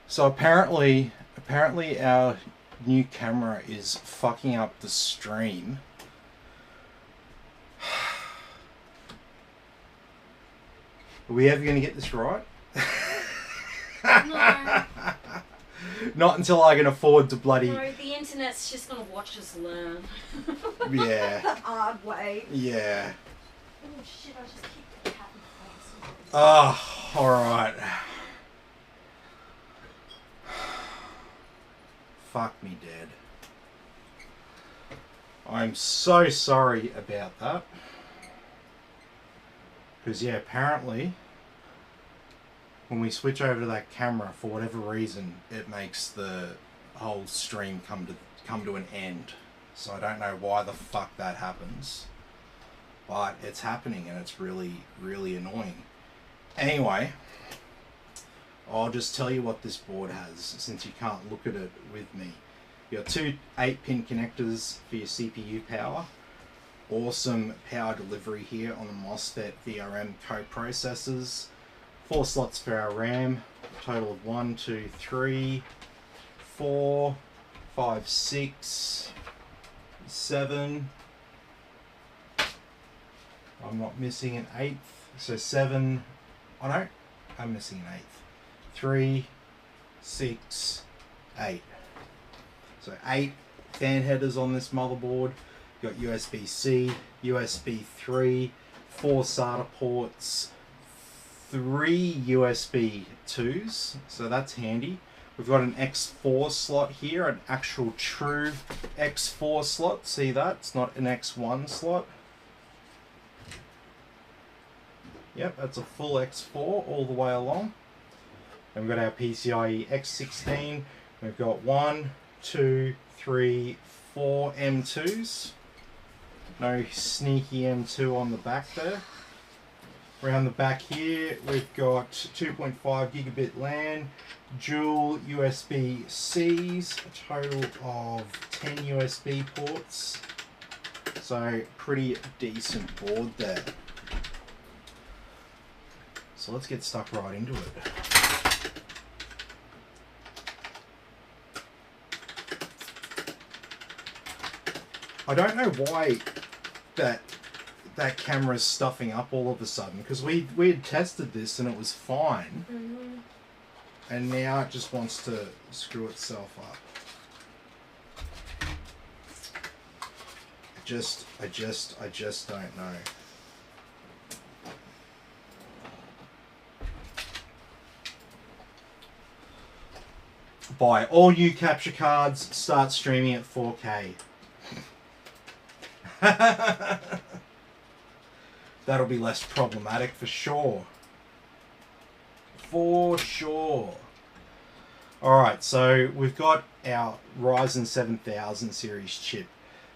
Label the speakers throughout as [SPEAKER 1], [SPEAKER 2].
[SPEAKER 1] So apparently our new camera is fucking up the stream. Are we ever going to get this right?
[SPEAKER 2] No.
[SPEAKER 1] Not until I can afford to bloody...
[SPEAKER 2] No, the internet's just going to watch us learn.
[SPEAKER 1] Yeah.
[SPEAKER 2] The hard way.
[SPEAKER 1] Yeah.
[SPEAKER 2] Oh shit, I just kicked the cat in the face.
[SPEAKER 1] Oh, alright. Fuck me dead. I'm so sorry about that. Because yeah, apparently when we switch over to that camera, for whatever reason, it makes the whole stream come to an end. So I don't know why the fuck that happens. But it's happening and it's really, really annoying. Anyway, I'll just tell you what this board has, since you can't look at it with me. You've got two 8-pin connectors for your CPU power. Awesome power delivery here on the MOSFET VRM coprocessors. 4 slots for our RAM. Total of 1, 2, 3, 4, 5, 6, 7. I'm not missing an 8th. So 7. Oh no, I'm missing an 8th. 3, 6, 8. So 8 fan headers on this motherboard. You've got USB-C, USB 3, 4 SATA ports, 3 USB 2s, so that's handy. We've got an X4 slot here, an actual true X4 slot. See that? It's not an X1 slot. Yep, that's a full X4 all the way along. And we've got our PCIe X16. We've got 1, 2, 3, 4 M2s. No sneaky M2 on the back there. Around the back here, we've got 2.5 gigabit LAN, dual USB-Cs, a total of 10 USB ports. So, pretty decent board there. So let's get stuck right into it. I don't know why that camera's stuffing up all of a sudden, because we had tested this and it was fine.
[SPEAKER 2] Mm-hmm.
[SPEAKER 1] And now it just wants to screw itself up. I just don't know. Buy all new capture cards, start streaming at 4K. That'll be less problematic for sure. For sure. Alright, so we've got our Ryzen 7000 series chip.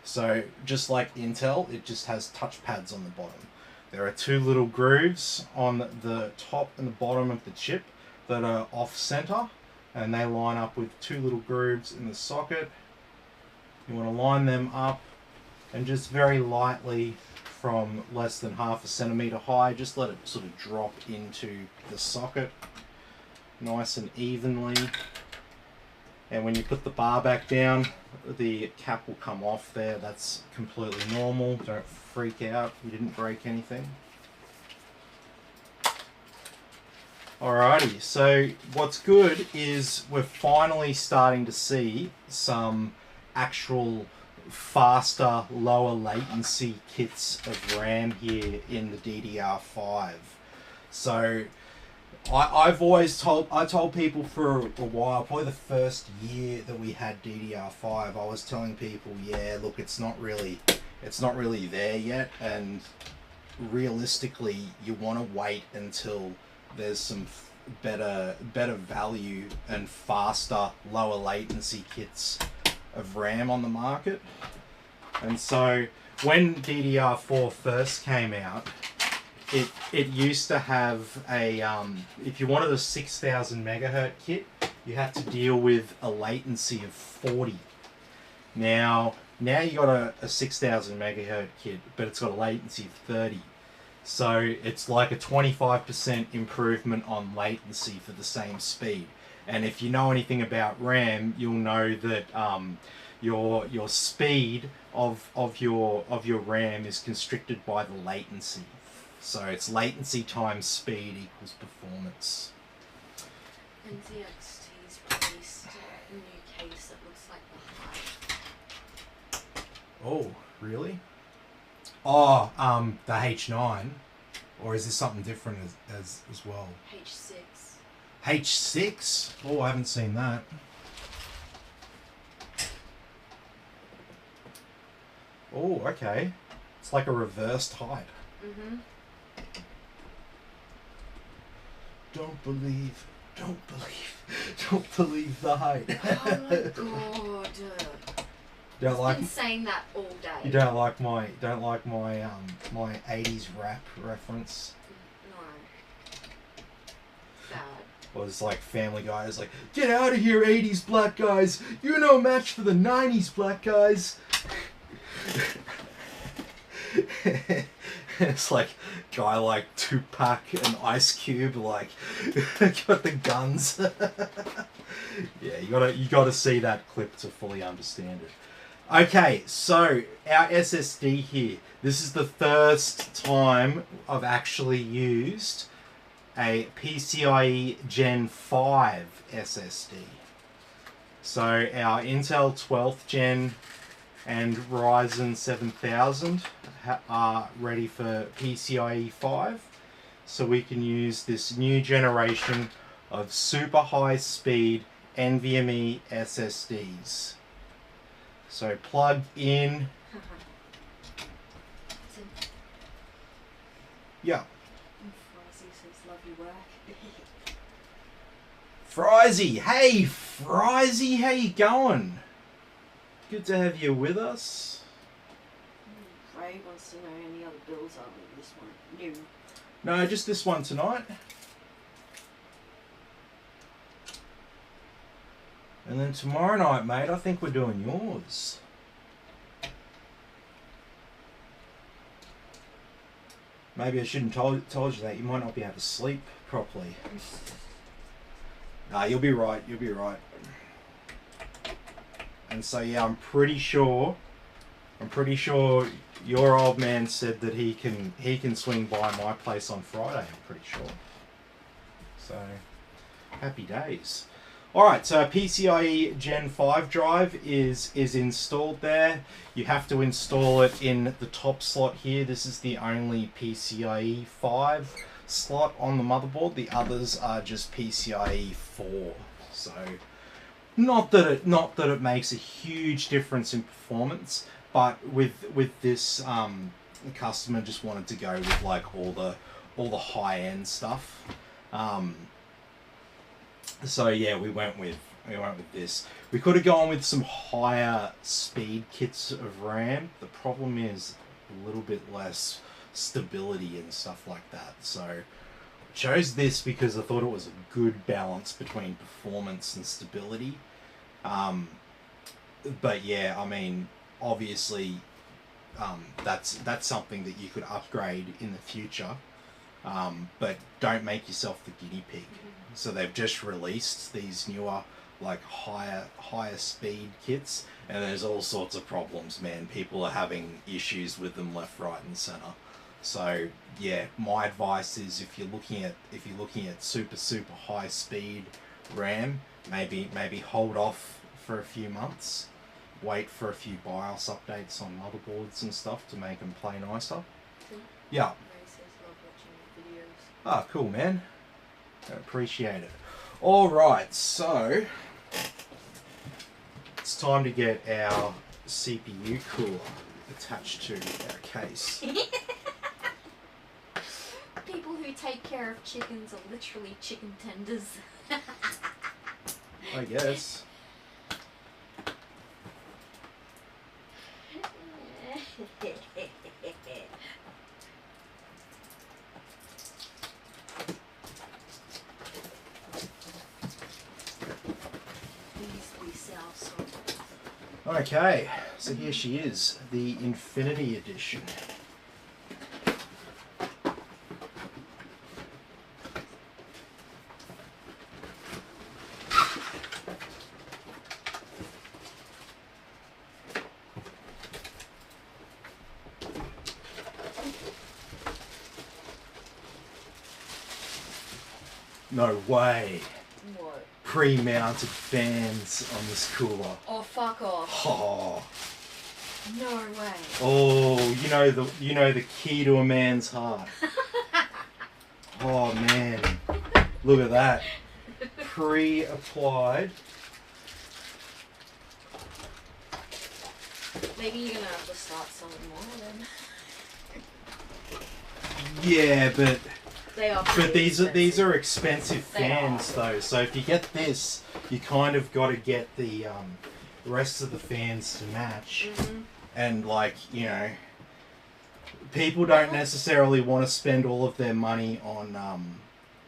[SPEAKER 1] So just like Intel, it just has touchpads on the bottom. There are 2 little grooves on the top and the bottom of the chip that are off center, and they line up with 2 little grooves in the socket. You want to line them up and just very lightly, from less than half a centimeter high, just let it sort of drop into the socket nice and evenly. And when you put the bar back down, the cap will come off there. That's completely normal. Don't freak out, you didn't break anything. Alrighty, so what's good is we're finally starting to see some actual faster, lower latency kits of RAM here in the DDR5. So I told people for a while, probably the first year that we had DDR5, I was telling people, yeah, look, it's not really there yet, and realistically, you want to wait until there's some better value and faster, lower latency kits of RAM on the market. And so when DDR4 first came out, it used to have a if you wanted a 6000 megahertz kit, you had to deal with a latency of 40. Now you got a 6000 megahertz kit, but it's got a latency of 30. So it's like a 25% improvement on latency for the same speed. And if you know anything about RAM, you'll know that your speed of your RAM is constricted by the latency. So it's latency times speed equals performance.
[SPEAKER 2] And ZXT's released a new case that looks like the HYTE.
[SPEAKER 1] Oh, really? Oh, the H9, or is this something different as well?
[SPEAKER 2] H6.
[SPEAKER 1] H6? Oh, I haven't seen that. Oh, okay. It's like a reversed HYTE.
[SPEAKER 2] Mm-hmm.
[SPEAKER 1] Don't believe the HYTE.
[SPEAKER 2] Oh my god.
[SPEAKER 1] Don't
[SPEAKER 2] I've
[SPEAKER 1] like.
[SPEAKER 2] been saying that all day.
[SPEAKER 1] You don't like my my 80s rap reference.
[SPEAKER 2] No. Bad.
[SPEAKER 1] Or it's like Family Guy is like, get out of here, 80s black guys. You're no match for the 90s black guys. It's like guy like Tupac and Ice Cube like got the guns. Yeah, you gotta see that clip to fully understand it. Okay, so our SSD here. This is the first time I've actually used a PCIe Gen 5 SSD. So our Intel 12th Gen and Ryzen 7000 are ready for PCIe 5. So we can use this new generation of super high speed NVMe SSDs. So plug in. Yeah.
[SPEAKER 2] Frizzy says love your work.
[SPEAKER 1] Frizy, hey Frizy, how you going? Good to have you with us.
[SPEAKER 2] Ray wants to know any other bills other than this one. New.
[SPEAKER 1] No, just this one tonight. And then tomorrow night, mate, I think we're doing yours. Maybe I shouldn't told you that. You might not be able to sleep properly. Nah, you'll be right. You'll be right. And so yeah, I'm pretty sure your old man said that he can swing by my place on Friday. I'm pretty sure. So happy days. All right, so PCIe Gen 5 drive is installed there. You have to install it in the top slot here. This is the only PCIe 5 slot on the motherboard. The others are just PCIe 4. So not that it makes a huge difference in performance, but with this the customer just wanted to go with like all the high end stuff. So yeah, we went with this. We could have gone with some higher speed kits of RAM. The problem is a little bit less stability and stuff like that. So I chose this because I thought it was a good balance between performance and stability. But yeah, I mean, obviously, that's something that you could upgrade in the future. But don't make yourself the guinea pig. So they've just released these newer, like higher speed kits, and there's all sorts of problems, man. People are having issues with them left, right, and center. So yeah, my advice is if you're looking at super high speed RAM, maybe hold off for a few months, wait for a few BIOS updates on motherboards and stuff to make them play nicer.
[SPEAKER 2] Cool.
[SPEAKER 1] Yeah.
[SPEAKER 2] Ray says love watching your videos.
[SPEAKER 1] Ah, cool, man. I appreciate it. All right, so it's time to get our CPU cooler attached to our case.
[SPEAKER 2] People who take care of chickens are literally chicken tenders.
[SPEAKER 1] I guess. Okay, so here she is, the Infinity Edition. No way.
[SPEAKER 2] What?
[SPEAKER 1] Pre-mounted fans on this cooler.
[SPEAKER 2] Oh, fuck off.
[SPEAKER 1] Oh.
[SPEAKER 2] No way.
[SPEAKER 1] Oh, you know the key to a man's heart. Oh man. Look at that. Pre-applied.
[SPEAKER 2] Maybe you're gonna have to start selling more then.
[SPEAKER 1] Yeah, but
[SPEAKER 2] They are.
[SPEAKER 1] But these
[SPEAKER 2] expensive.
[SPEAKER 1] are expensive fans though. So if you get this, you kind of got to get the rest of the fans to match.
[SPEAKER 2] Mm-hmm.
[SPEAKER 1] And like people don't necessarily want to spend all of their money on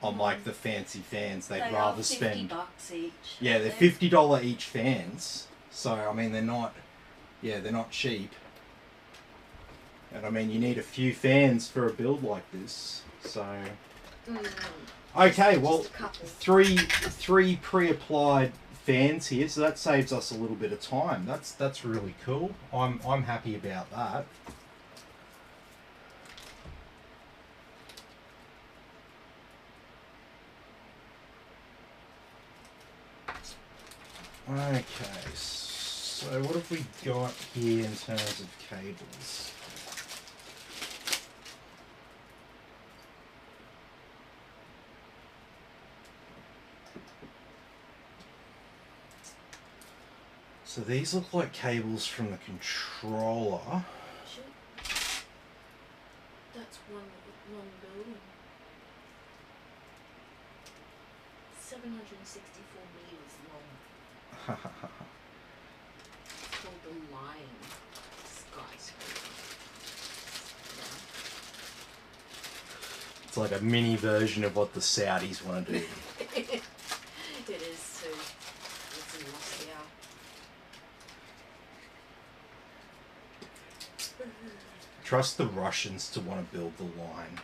[SPEAKER 1] like the fancy fans. They'd rather
[SPEAKER 2] are
[SPEAKER 1] spend.
[SPEAKER 2] $50 each.
[SPEAKER 1] Yeah, they're $50 each fans. So I mean, they're not cheap. And I mean, you need a few fans for a build like this. So. Okay, well, three pre-applied fans here, so that saves us a little bit of time. That's really cool. I'm happy about that. Okay, so what have we got here in terms of cables? So these look like cables from the controller.
[SPEAKER 2] That's one building. 764 meters long. It's called the Lion skyscraper.
[SPEAKER 1] It's like a mini version of what the Saudis want to do.
[SPEAKER 2] It is too. It's in Moscow.
[SPEAKER 1] Trust the Russians to want to build the line.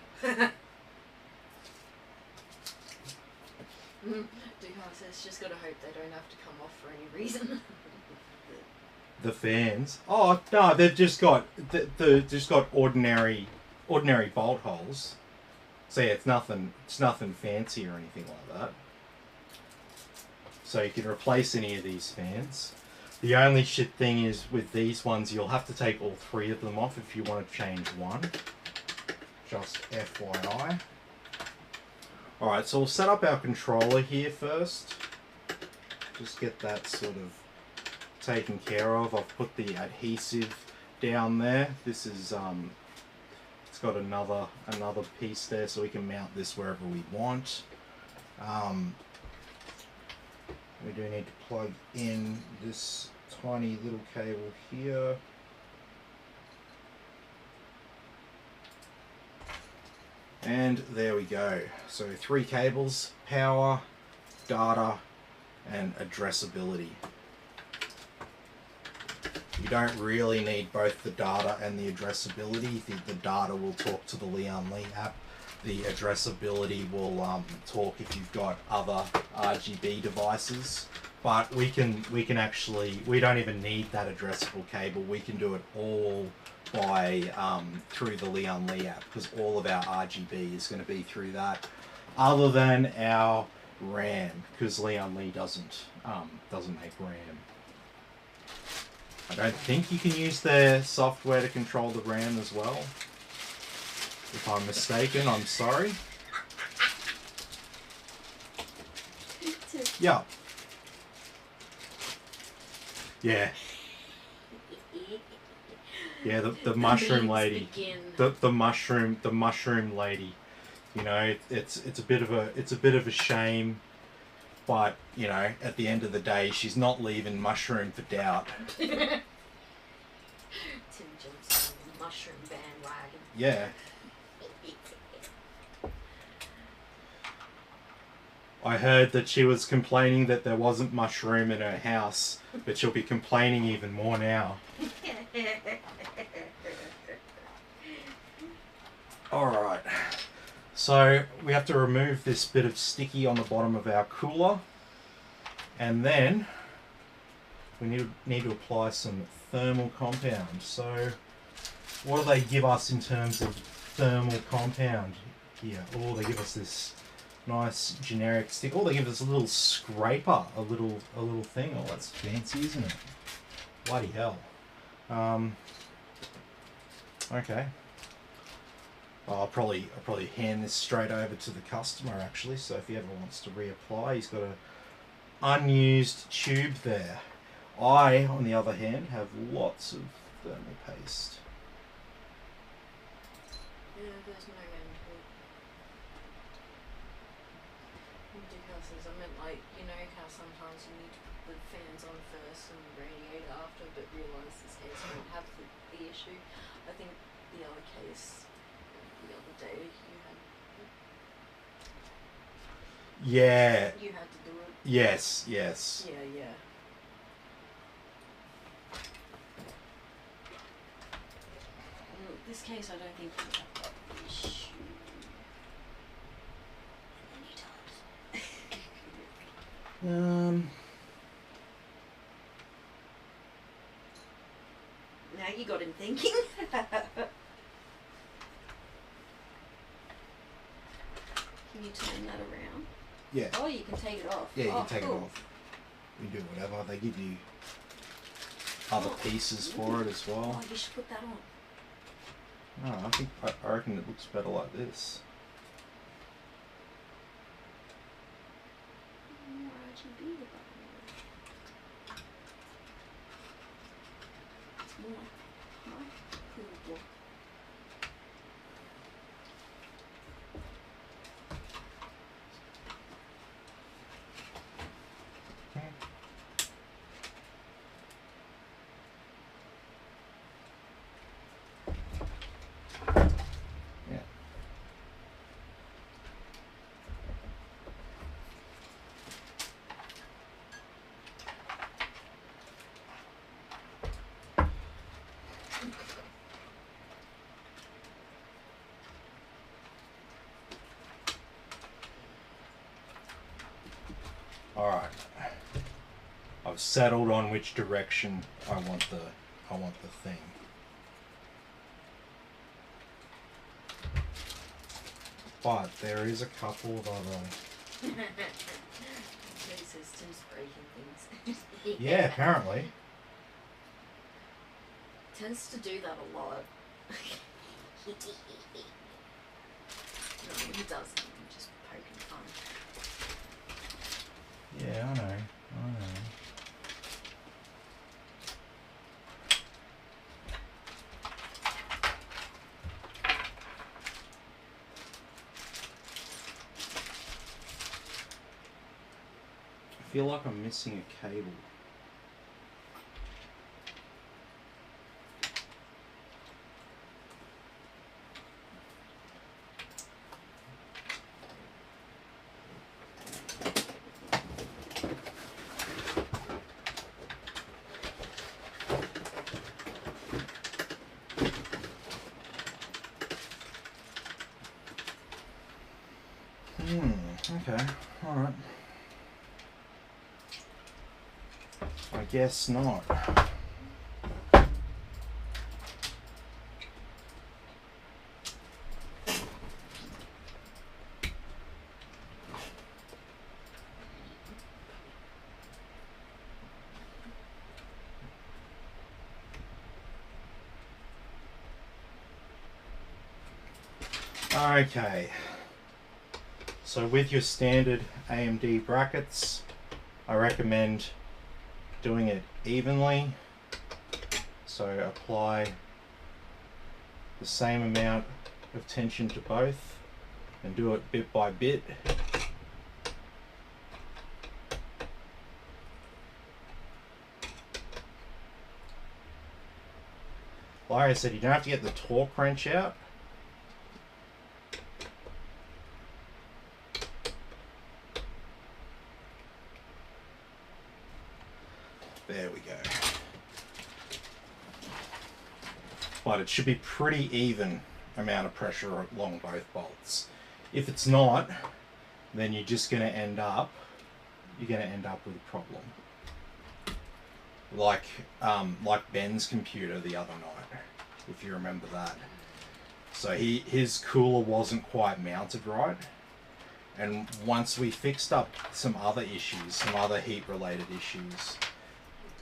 [SPEAKER 2] It's just gotta hope they don't have to come off for any reason.
[SPEAKER 1] The fans? Oh no, they've just got just got ordinary bolt holes. So yeah, it's nothing fancy or anything like that. So you can replace any of these fans. The only shit thing is with these ones, you'll have to take all three of them off if you want to change one. Just FYI. Alright, so we'll set up our controller here first. Just get that sort of taken care of. I've put the adhesive down there. This is it's got another piece there, so we can mount this wherever we want. We do need to plug in this tiny little cable here. And there we go. So 3 cables: power, data, and addressability. You don't really need both the data and the addressability. The data will talk to the Leon Lee app. The addressability will talk if you've got other RGB devices. But we can actually, we don't even need that addressable cable. We can do it all by through the Leon Lee app, because all of our RGB is going to be through that, other than our RAM, because Leon Lee doesn't make RAM. I don't think you can use their software to control the RAM as well. If I'm mistaken, I'm sorry. Yeah. Yeah. Yeah, the mushroom lady. The mushroom lady. You know, it's a bit of a shame, but you know, at the end of the day, she's not leaving mushroom for doubt.
[SPEAKER 2] Tim jumps on the mushroom bandwagon.
[SPEAKER 1] Yeah. I heard that she was complaining that there wasn't mushroom in her house, but she'll be complaining even more now. Alright, so we have to remove this bit of sticky on the bottom of our cooler, and then we need to apply some thermal compound. So what do they give us in terms of thermal compound here? Oh, they give us this nice generic stick. Oh, they give us a little scraper, a little thing. Oh, that's fancy, isn't it? Bloody hell. Okay. I'll probably hand this straight over to the customer actually. So if he ever wants to reapply, he's got a unused tube there. I, on the other hand, have lots of thermal paste.
[SPEAKER 2] Yeah, there's no end to it. Ridiculousness. I meant, like, you know how sometimes you need to put the fans on first and the radiator after, but realise this case won't have the issue. I think the other case, the other day,
[SPEAKER 1] Yeah.
[SPEAKER 2] you had to do it.
[SPEAKER 1] Yes. Yes.
[SPEAKER 2] Yeah, yeah. This case, I don't think we have that issue many times. Now you got him thinking. Can you turn that around?
[SPEAKER 1] Yeah.
[SPEAKER 2] Oh, you can take it off.
[SPEAKER 1] Yeah, you
[SPEAKER 2] oh,
[SPEAKER 1] can take
[SPEAKER 2] cool.
[SPEAKER 1] it off. You do whatever. They give you other pieces for it as well.
[SPEAKER 2] Oh, you should put that on.
[SPEAKER 1] No, I reckon it looks better like this.
[SPEAKER 2] More RGB button. It's more cool.
[SPEAKER 1] Yeah. Alright. I've settled on which direction I want the thing. But there is a couple of other.
[SPEAKER 2] Resistance breaking things.
[SPEAKER 1] Yeah, apparently.
[SPEAKER 2] Tends to do that a lot. No, he doesn't. I'm just poking fun.
[SPEAKER 1] Yeah, I know. I feel like I'm missing a cable. Okay, alright. I guess not. Okay. So with your standard AMD brackets, I recommend doing it evenly. So apply the same amount of tension to both and do it bit by bit. Like I said, you don't have to get the torque wrench out. There we go. But it should be pretty even amount of pressure along both bolts. If it's not, then you're just going to end up with a problem. Like Ben's computer the other night, if you remember that. So his cooler wasn't quite mounted right, And once we fixed up some other issues, some other heat related issues,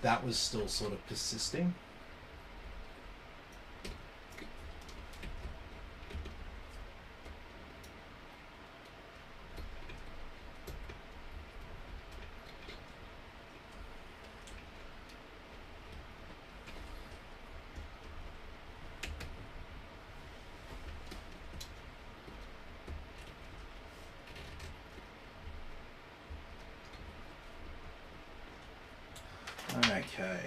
[SPEAKER 1] that was still sort of persisting. Okay.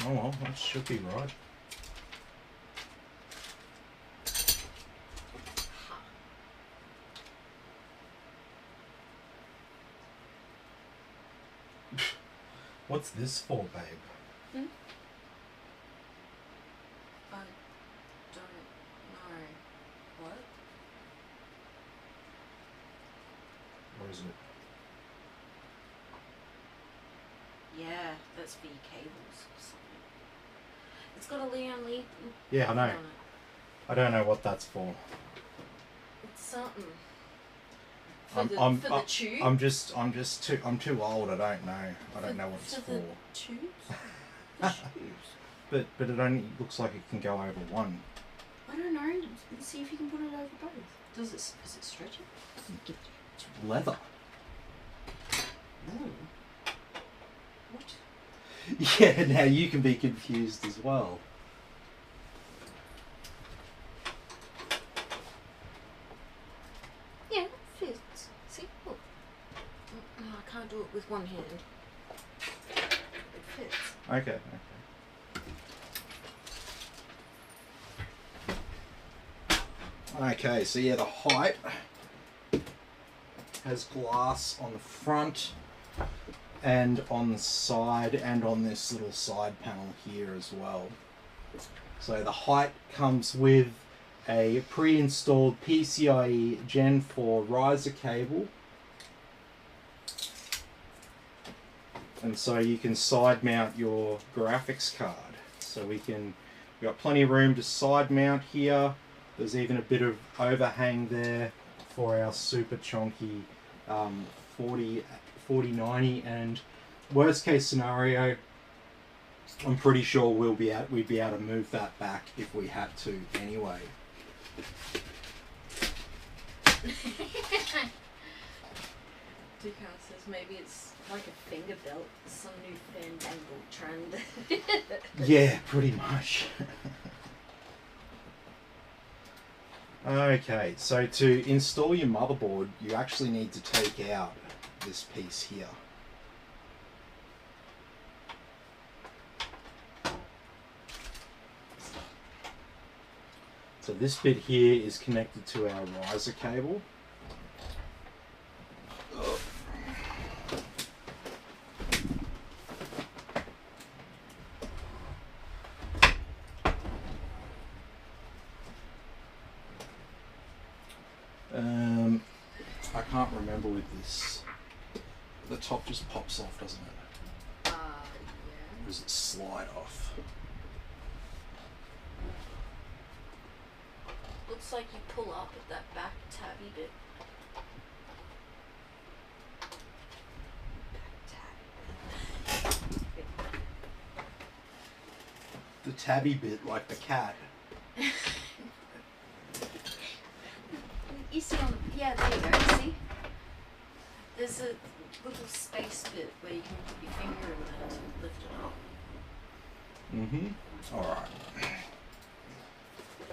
[SPEAKER 1] Oh well, that should be right. What's this for, babe?
[SPEAKER 2] Hmm? I don't know. What?
[SPEAKER 1] Or is it?
[SPEAKER 2] Yeah, that's for your cables or something. It's got a Leon Lee.
[SPEAKER 1] Yeah, I know.
[SPEAKER 2] on it.
[SPEAKER 1] I don't know what that's for.
[SPEAKER 2] It's something. For
[SPEAKER 1] I'm
[SPEAKER 2] the tube.
[SPEAKER 1] I'm too old. I don't know. I don't know what it's for.
[SPEAKER 2] The tubes. The tubes.
[SPEAKER 1] But it only looks like it can go over one.
[SPEAKER 2] I don't know. Let's see if you can put it over both. Is it stretchy?
[SPEAKER 1] It's leather.
[SPEAKER 2] Ooh. What?
[SPEAKER 1] Yeah, now you can be confused as well.
[SPEAKER 2] Yeah, it fits. See, look. Oh, I can't do it with one hand. It fits.
[SPEAKER 1] Okay. Okay, so yeah, the HYTE has glass on the front and on the side and on this little side panel here as well. So the HYTE comes with a pre-installed PCIe Gen 4 riser cable, and so you can side mount your graphics card. So we've got plenty of room to side mount here. There's even a bit of overhang there for our super chonky 4090, and worst case scenario, I'm pretty sure we'd be able to move that back if we had to anyway.
[SPEAKER 2] Ducal says maybe it's like a finger belt, some new fandangled trend.
[SPEAKER 1] Yeah, pretty much. Okay, so to install your motherboard, you actually need to take out this piece here. So this bit here is connected to our riser cable. I can't remember with this. The top just pops off, doesn't it?
[SPEAKER 2] Yeah.
[SPEAKER 1] Or does it slide off?
[SPEAKER 2] Looks like you pull up at that back tabby bit.
[SPEAKER 1] The tabby bit, like the cat.
[SPEAKER 2] You see on, yeah, there you go, see? There's a little space bit where you can put your finger in there to lift it up.
[SPEAKER 1] Alright.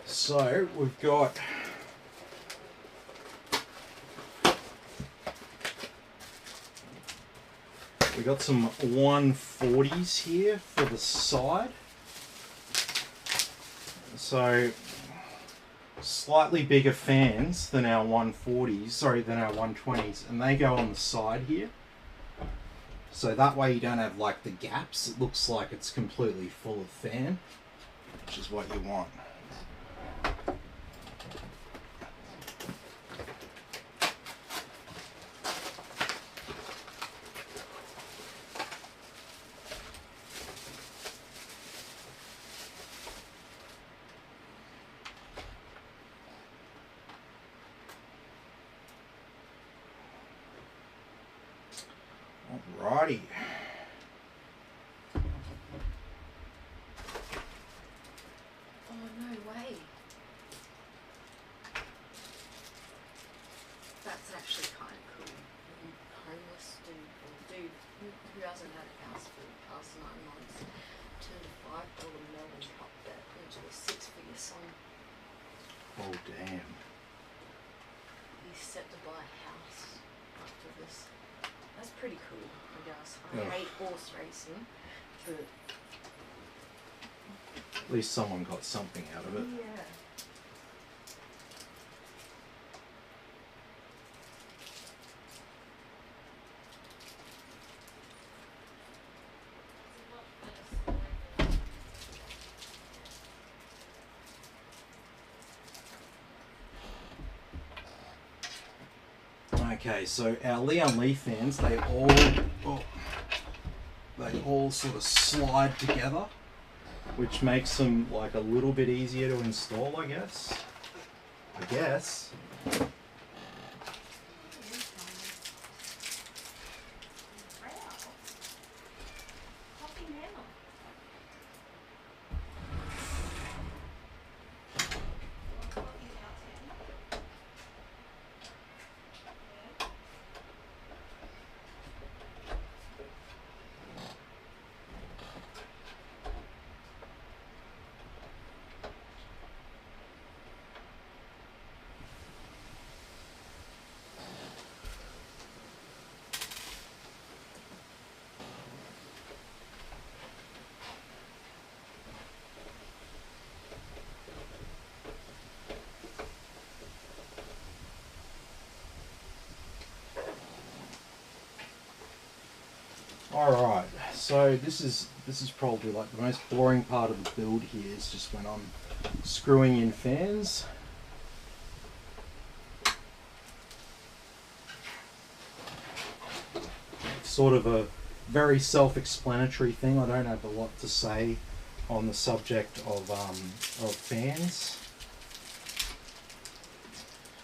[SPEAKER 1] So, we've got some 140s here for the side. So, slightly bigger fans than our 140s, than our 120s, and they go on the side here. So that way you don't have like the gaps. It looks like it's completely full of fan, which is what you want. Alrighty.
[SPEAKER 2] Oh, no way. That's actually kind of cool. Homeless dude who hasn't had a house for the past 9 months turned a $5 melon cup bet into a 6-figure sum.
[SPEAKER 1] Oh, damn.
[SPEAKER 2] He's set to buy a house after this. That's pretty cool, I guess. I
[SPEAKER 1] Ugh.
[SPEAKER 2] hate horse racing, but
[SPEAKER 1] At least someone got something out of it.
[SPEAKER 2] yeah.
[SPEAKER 1] Okay, so our Leon Lee fans, they all sort of slide together, which makes them like a little bit easier to install, I guess. Alright, so this is probably like the most boring part of the build here, is just when I'm screwing in fans. It's sort of a very self-explanatory thing. I don't have a lot to say on the subject of fans.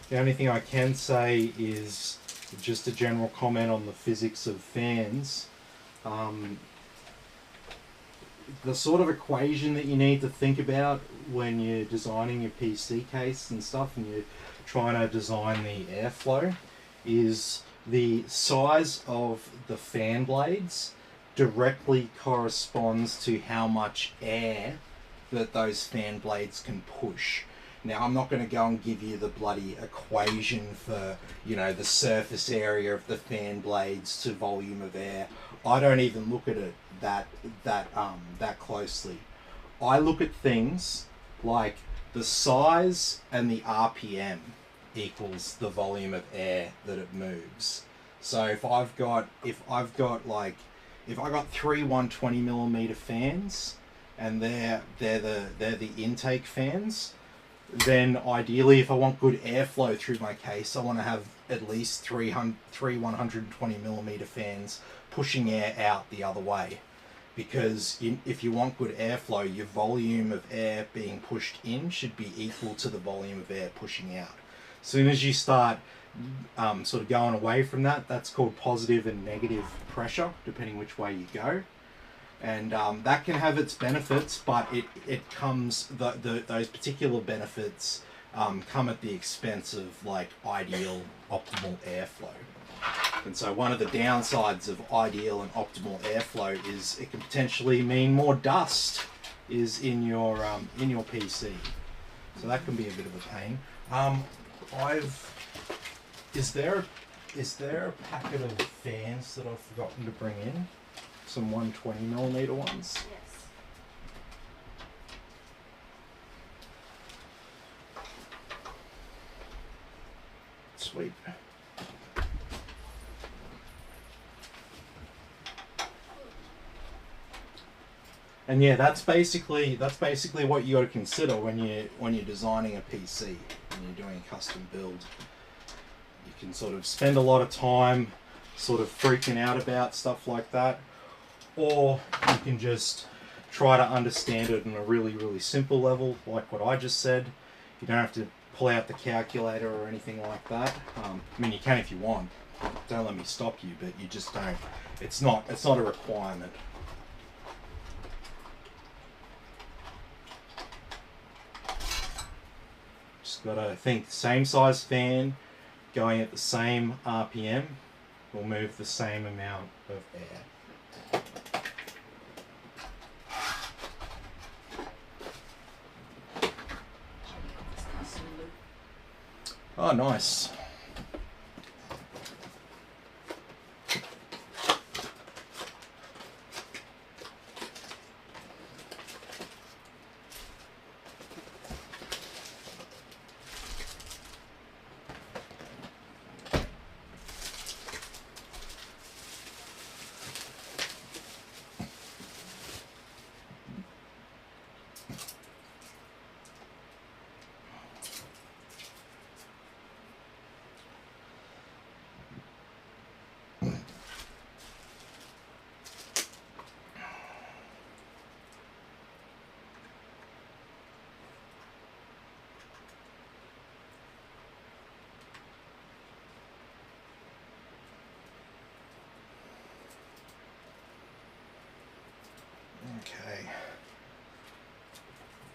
[SPEAKER 1] The only thing I can say is just a general comment on the physics of fans. The sort of equation that you need to think about when you're designing your PC case and stuff, and you're trying to design the airflow, is the size of the fan blades directly corresponds to how much air that those fan blades can push. Now, I'm not going to go and give you the bloody equation for, you know, the surface area of the fan blades to volume of air. I don't even look at it that closely. I look at things like the size and the RPM equals the volume of air that it moves. So if I've got 3 120mm fans, and they're the intake fans, then ideally, if I want good airflow through my case, I want to have at least three 120mm fans pushing air out the other way. Because if you want good airflow, your volume of air being pushed in should be equal to the volume of air pushing out. As soon as you start sort of going away from that, that's called positive and negative pressure, depending which way you go. And that can have its benefits, but it comes, those particular benefits come at the expense of like ideal optimal airflow. And so one of the downsides of ideal and optimal airflow is it can potentially mean more dust is in your PC. So that can be a bit of a pain. Is there a packet of fans that I've forgotten to bring in? Some 120mm ones?
[SPEAKER 2] Yes.
[SPEAKER 1] Sweet. And yeah, that's basically what you got to consider when you're designing a PC and you're doing a custom build. You can sort of spend a lot of time sort of freaking out about stuff like that, or you can just try to understand it on a really, really simple level, like what I just said. You don't have to pull out the calculator or anything like that. I mean, you can if you want, don't let me stop you, but you just don't. It's not a requirement. Just gotta think same size fan going at the same RPM will move the same amount of air. Oh, nice. Okay.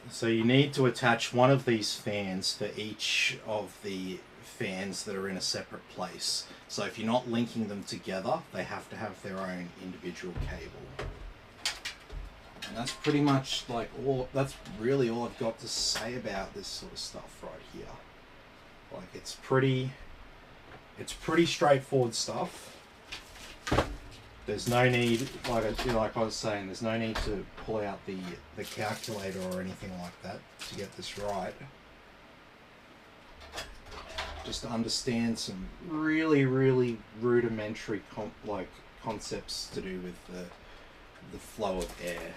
[SPEAKER 1] So you need to attach one of these fans for each of the fans that are in a separate place. So if you're not linking them together, they have to have their own individual cable. And that's pretty much like that's really all I've got to say about this sort of stuff right here. Like it's pretty straightforward stuff. There's no need, like I was saying, there's no need to pull out the calculator or anything like that to get this right. Just to understand some really rudimentary concepts to do with the flow of air.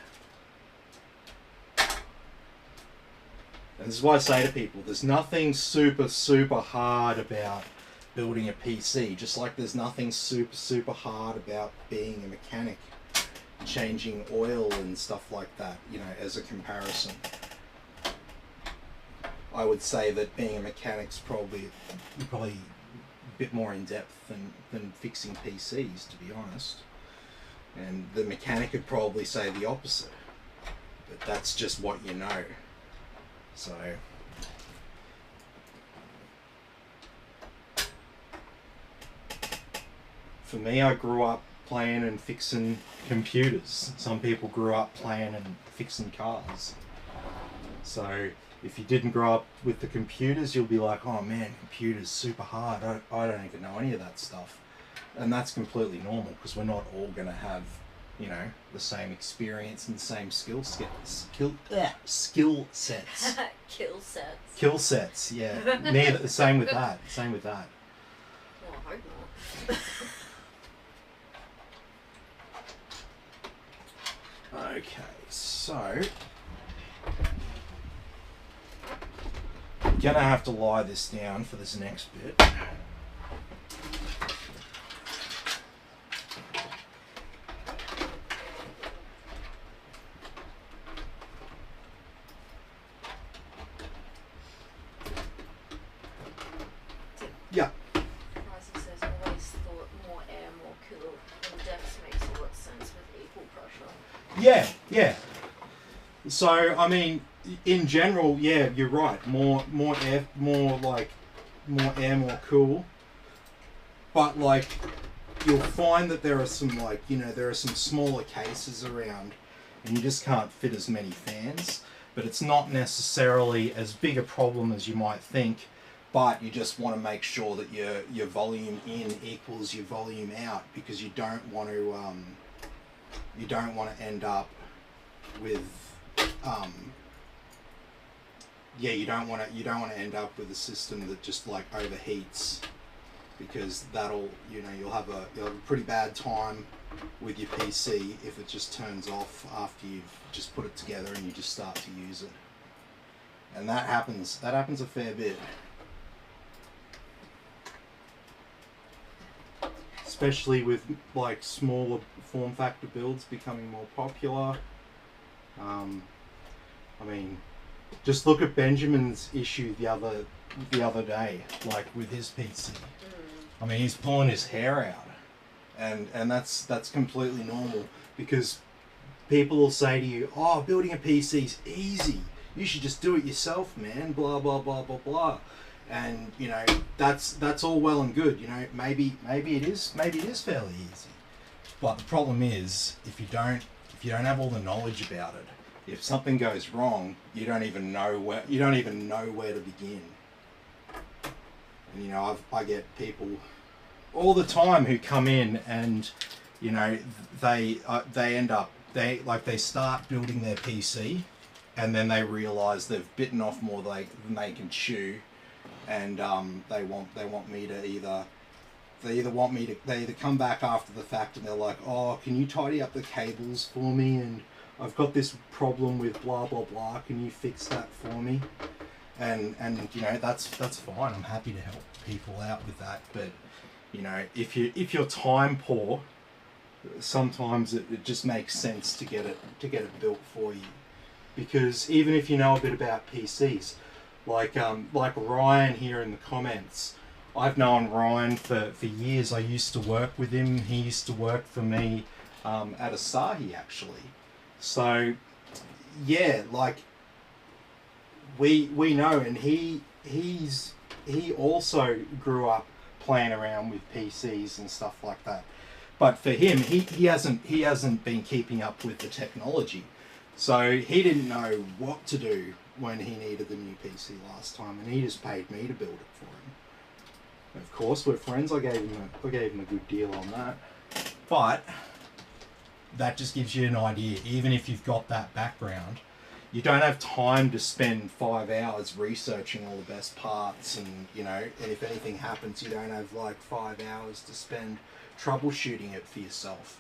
[SPEAKER 1] And this is why I say to people, there's nothing super hard about building a PC, just like there's nothing super hard about being a mechanic, changing oil and stuff like that, you know, as a comparison. I would say that being a mechanic's probably a bit more in depth than fixing PCs, to be honest. And the mechanic would probably say the opposite, but that's just what you know. So for me, I grew up playing and fixing computers. Some people grew up playing and fixing cars. So if you didn't grow up with the computers, you'll be like, oh man, computers super hard. I don't even know any of that stuff. And that's completely normal because we're not all going to have, you know, the same experience and the same skill sets.
[SPEAKER 2] Kill sets.
[SPEAKER 1] Kill sets, yeah. Same with that.
[SPEAKER 2] Well, I hope not.
[SPEAKER 1] Okay, so I'm gonna have to lie this down for this next bit. Yeah.
[SPEAKER 2] Rising says, always thought more air, more cool. And depth makes a lot of sense with equal pressure.
[SPEAKER 1] Yeah. So, I mean, in general, yeah, you're right. More air, more air, more cool. But, like, you'll find that there are some, like, you know, there are some smaller cases around and you just can't fit as many fans. But it's not necessarily as big a problem as you might think. But you just want to make sure that your volume in equals your volume out, because you don't want to end up with you don't want to end up with a system that just like overheats, because that'll, you know, you'll have a pretty bad time with your PC if it just turns off after you've just put it together and you just start to use it. And that happens a fair bit. Especially with like smaller form factor builds becoming more popular. I mean, just look at Benjamin's issue the other day, like with his PC. I mean, he's pulling his hair out, and that's completely normal, because people will say to you, "Oh, building a PC's easy. You should just do it yourself, man." Blah blah blah blah blah. And you know, that's all well and good. You know, maybe it is fairly easy. But the problem is, if you don't have all the knowledge about it, if something goes wrong, you don't even know where to begin. And you know, I get people all the time who come in and, you know, they start building their PC, and then they realise they've bitten off more than they can chew, and they want me to they either come back after the fact and they're like, "Oh, can you tidy up the cables for me? And I've got this problem with blah blah blah. Can you fix that for me?" And you know, that's fine. I'm happy to help people out with that. But you know, if you're time poor, sometimes it just makes sense to get it built for you. Because even if you know a bit about PCs, like Ryan here in the comments, I've known Ryan for years. I used to work with him. He used to work for me at Asahi, actually. So yeah, like we know, and he also grew up playing around with PCs and stuff like that. But for him, he hasn't been keeping up with the technology, so he didn't know what to do when he needed the new PC last time, and he just paid me to build it for him. Of course, we're friends. I gave him a good deal on that. But that just gives you an idea. Even if you've got that background, you don't have time to spend 5 hours researching all the best parts, and you know, and if anything happens, you don't have like 5 hours to spend troubleshooting it for yourself.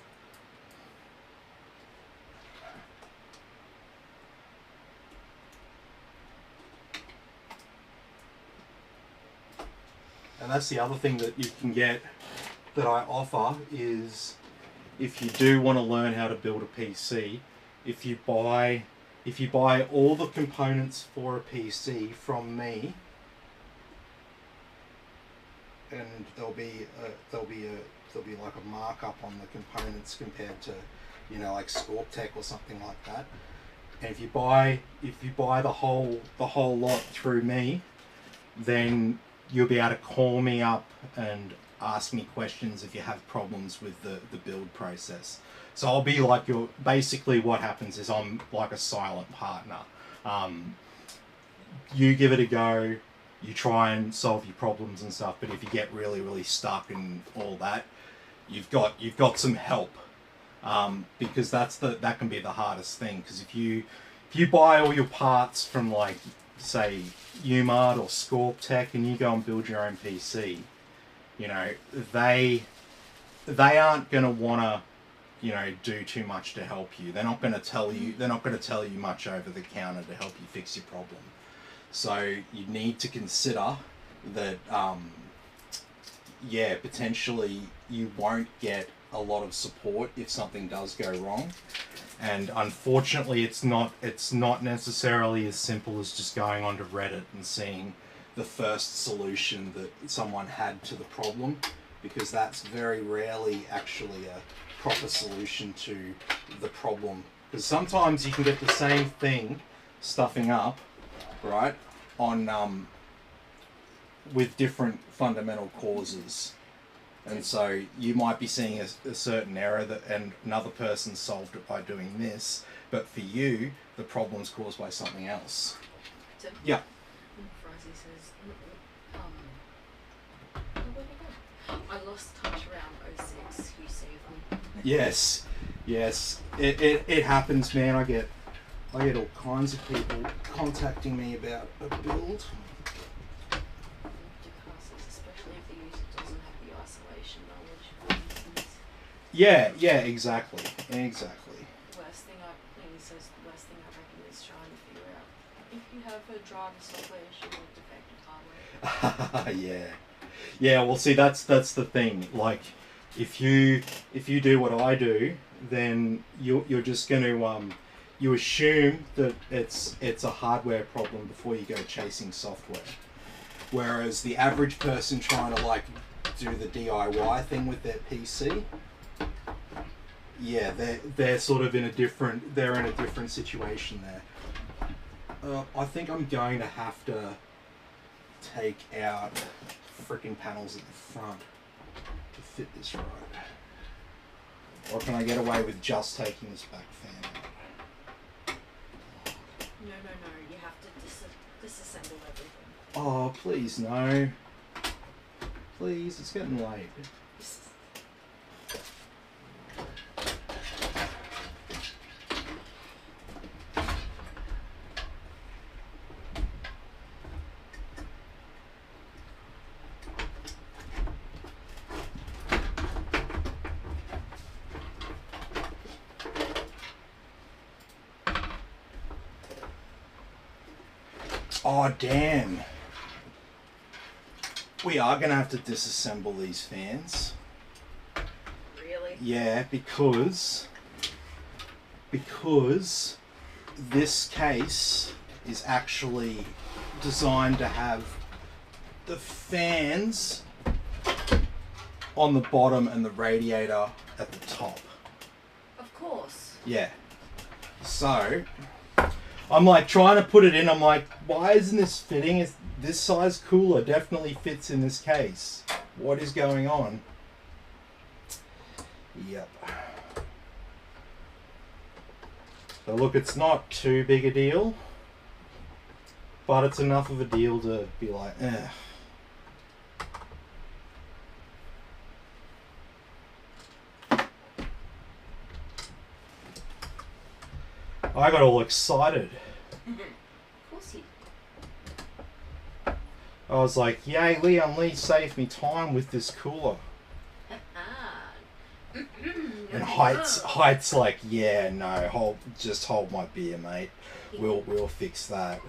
[SPEAKER 1] And that's the other thing that you can get, that I offer, is if you do want to learn how to build a PC, if you buy all the components for a PC from me, and there'll be like a markup on the components compared to, you know, like Scorptech or something like that. And if you buy the whole lot through me, then you'll be able to call me up and ask me questions if you have problems with the build process. So I'll be like basically what happens is I'm like a silent partner. You give it a go, you try and solve your problems and stuff, but if you get really stuck and all that, you've got some help. Because that can be the hardest thing, because if you buy all your parts from, like, say UMart or Scorptech, and you go and build your own PC, you know, they aren't going to want to, you know, do too much to help you. They're not going to tell you much over the counter to help you fix your problem. So you need to consider that yeah, potentially you won't get a lot of support if something does go wrong. And unfortunately, it's not necessarily as simple as just going onto Reddit and seeing the first solution that someone had to the problem, because that's very rarely actually a proper solution to the problem. Because sometimes you can get the same thing stuffing up, right, on with different fundamental causes. And so you might be seeing a certain error and another person solved it by doing this, but for you, the problem's caused by something else.
[SPEAKER 2] So,
[SPEAKER 1] yeah.
[SPEAKER 2] Frizzy says, where'd it go? I lost touch around 06, you saved me.
[SPEAKER 1] Yes. It happens, man. I get all kinds of people contacting me about a build. Yeah, exactly.
[SPEAKER 2] Worst thing he says, the worst thing I reckon is trying to figure out if you have a driver software issue or defective hardware.
[SPEAKER 1] Yeah. Well, see, that's the thing. Like, if you do what I do, then you're just going to you assume that it's a hardware problem before you go chasing software. Whereas the average person trying to, like, do the DIY thing with their PC, yeah, they're sort of in a different situation there. I think I'm going to have to take out freaking panels at the front to fit this right. Or can I get away with just taking this back fan out?
[SPEAKER 2] No, you have to disassemble everything.
[SPEAKER 1] Oh, please, no. Please, it's getting late. Oh, damn. We are going to have to disassemble these fans.
[SPEAKER 2] Really?
[SPEAKER 1] Yeah, because this case is actually designed to have the fans on the bottom and the radiator at the top.
[SPEAKER 2] Of course.
[SPEAKER 1] Yeah. So I'm like trying to put it in. I'm like, why isn't this fitting? Is this size cooler definitely fits in this case? What is going on? Yep. So look, it's not too big a deal, but it's enough of a deal to be like, eh. I got all excited.
[SPEAKER 2] Of course you.
[SPEAKER 1] I was like, yay, Leon Lee saved me time with this cooler. And HYTE's like, yeah, no, just hold my beer, mate. We'll fix that.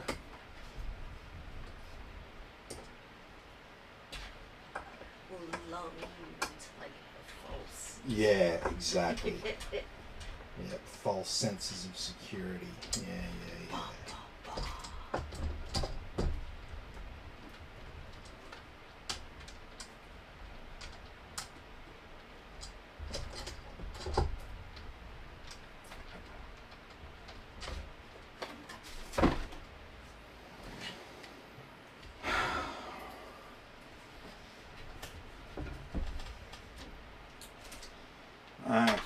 [SPEAKER 2] We'll lull you into like a false.
[SPEAKER 1] Yeah, exactly. Yeah, false senses of security. Yeah. Okay.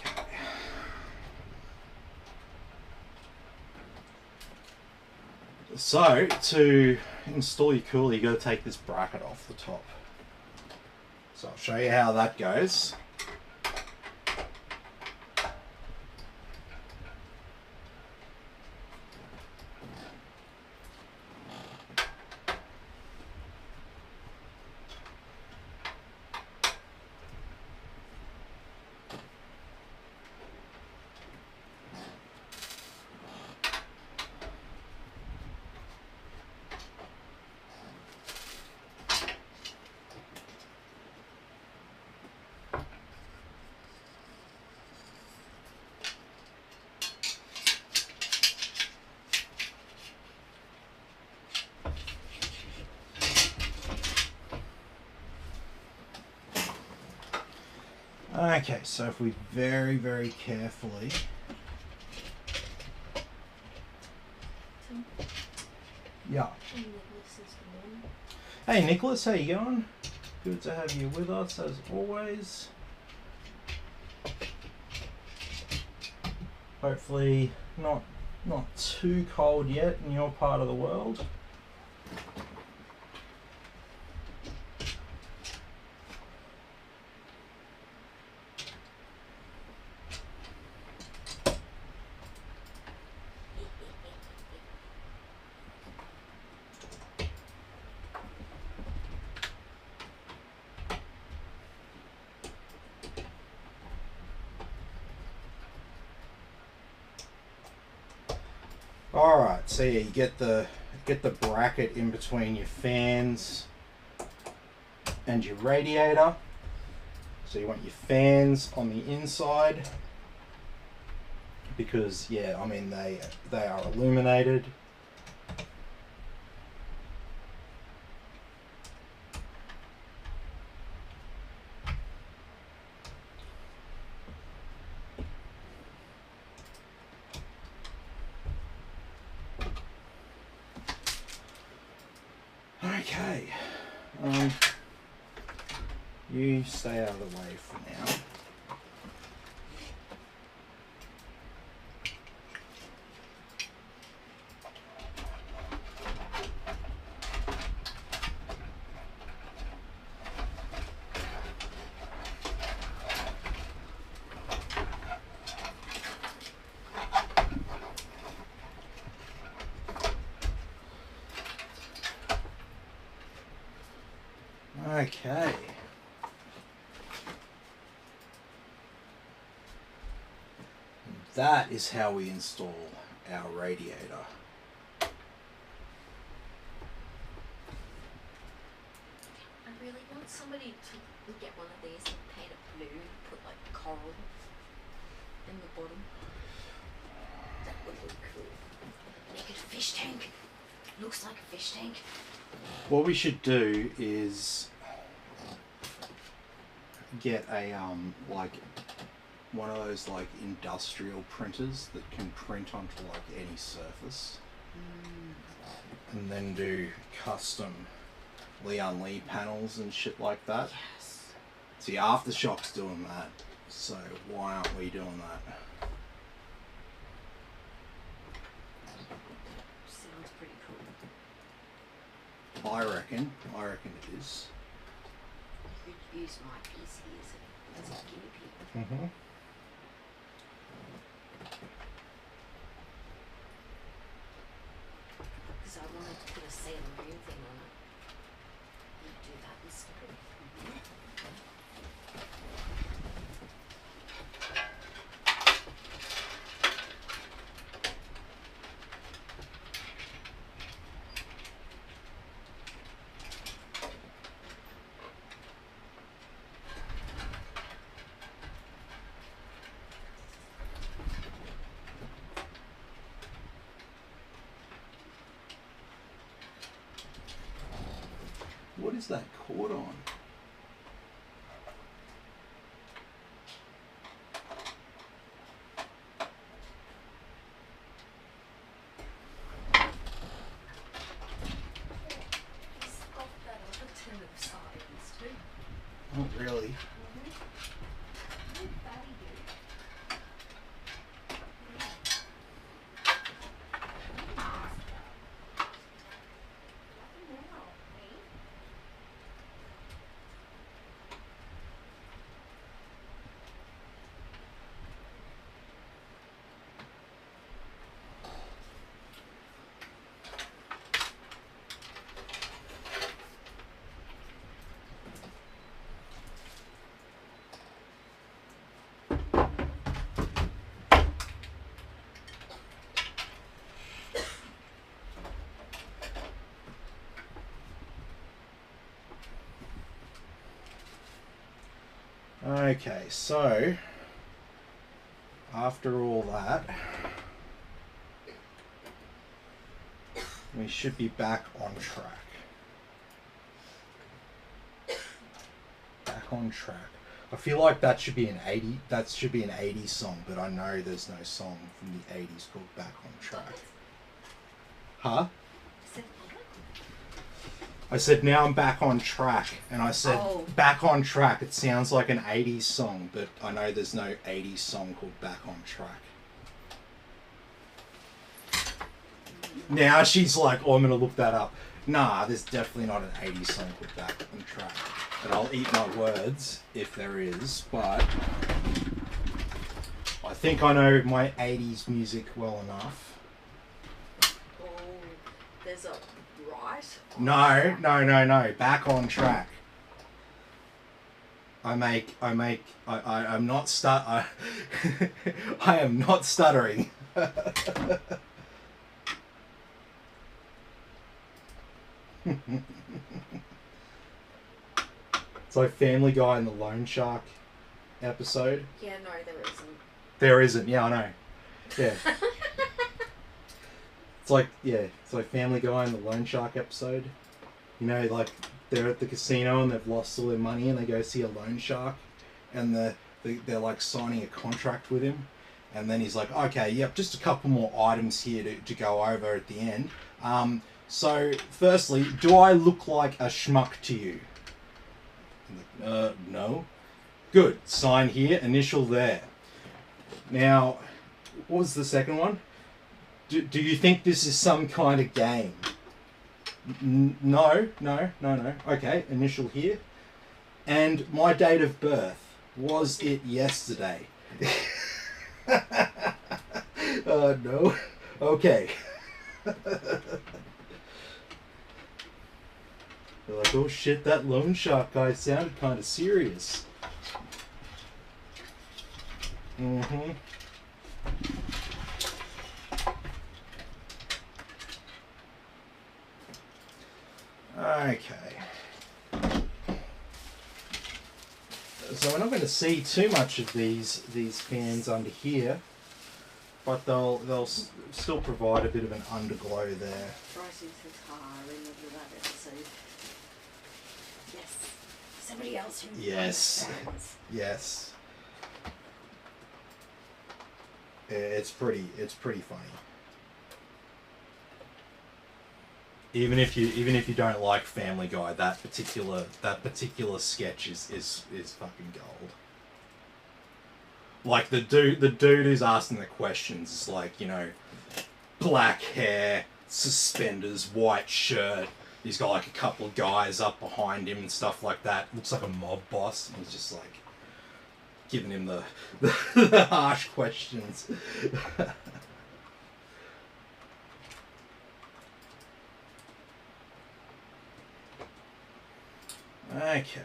[SPEAKER 1] So, to install your cooler, you got to take this bracket off the top. So I'll show you how that goes. Okay, so if we very, very carefully... Yeah. Hey Nicholas, how you going? Good to have you with us as always. Hopefully not too cold yet in your part of the world. Alright, so yeah, you get the bracket in between your fans and your radiator. So you want your fans on the inside because yeah, I mean they are illuminated. Okay. You stay out of the way for now. Okay. That is how we install our radiator.
[SPEAKER 2] I really want somebody to get one of these and paint it blue, put like coral in the bottom. That would look cool. Make it a fish tank. Looks like a fish tank.
[SPEAKER 1] What we should do is get a like one of those like industrial printers that can print onto like any surface, and then do custom Leon Lee panels and shit like that.
[SPEAKER 2] Yes.
[SPEAKER 1] See, Aftershock's doing that, so why aren't we doing that?
[SPEAKER 2] Sounds pretty cool.
[SPEAKER 1] I reckon it is.
[SPEAKER 2] You could use my PC as a guinea pig.
[SPEAKER 1] Mm-hmm.
[SPEAKER 2] Because I wanted to put a Sailor Moon thing on it. You do that instead.
[SPEAKER 1] What is that cord on?
[SPEAKER 2] He's got that other tin of sardines too.
[SPEAKER 1] Not really.
[SPEAKER 2] Fatty dude.
[SPEAKER 1] Okay, so after all that, we should be back on track. Back on track. I feel like that should be an 80s song, but I know there's no song from the 80s called Back on Track. Huh? I said now I'm back on track, and I said back on track. It sounds like an 80s song, but I know there's no 80s song called Back on Track. Now she's like, oh, I'm going to look that up. Nah, there's definitely not an 80s song called Back on Track. And I'll eat my words if there is, but I think I know my 80s music well enough.
[SPEAKER 2] Oh, there's a right?
[SPEAKER 1] No. Back on Track. I am not stuttering. It's like Family Guy and the Loan Shark episode.
[SPEAKER 2] Yeah, no, there isn't.
[SPEAKER 1] There isn't, yeah, I know. Yeah. It's like Family Guy and the Loan Shark episode. You know, like they're at the casino and they've lost all their money and they go see a loan shark and they're like signing a contract with him. And then he's like, okay, yep, just a couple more items here to go over at the end. So, firstly, do I look like a schmuck to you? No. Good. Sign here, initial there. Now, what was the second one? Do you think this is some kind of game? No. Okay, initial here. And my date of birth, was it yesterday? No. Okay. They're like, oh shit, that loan shark guy sounded kind of serious. Mm-hmm. Okay. So we're not going to see too much of these fans under here, but they'll still provide a bit of an underglow there.
[SPEAKER 2] Rising to car, remember that episode? Yes. Somebody else who
[SPEAKER 1] Yes. Yes. It's pretty funny. Even if you don't like Family Guy, that particular sketch is fucking gold. Like the dude who's asking the questions is like, you know, black hair, suspenders, white shirt. He's got like a couple of guys up behind him and stuff like that. Looks like a mob boss. And he's just like giving him the harsh questions. Okay.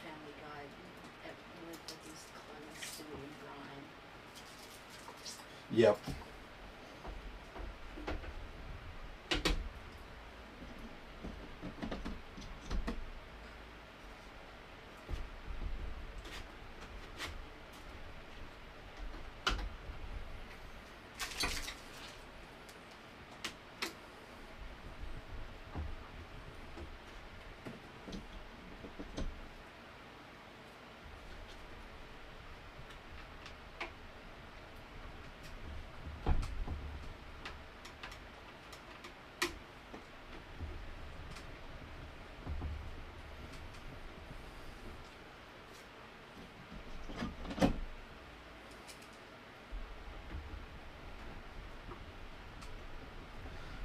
[SPEAKER 2] Family Guy with these clothes to Brian.
[SPEAKER 1] Yep.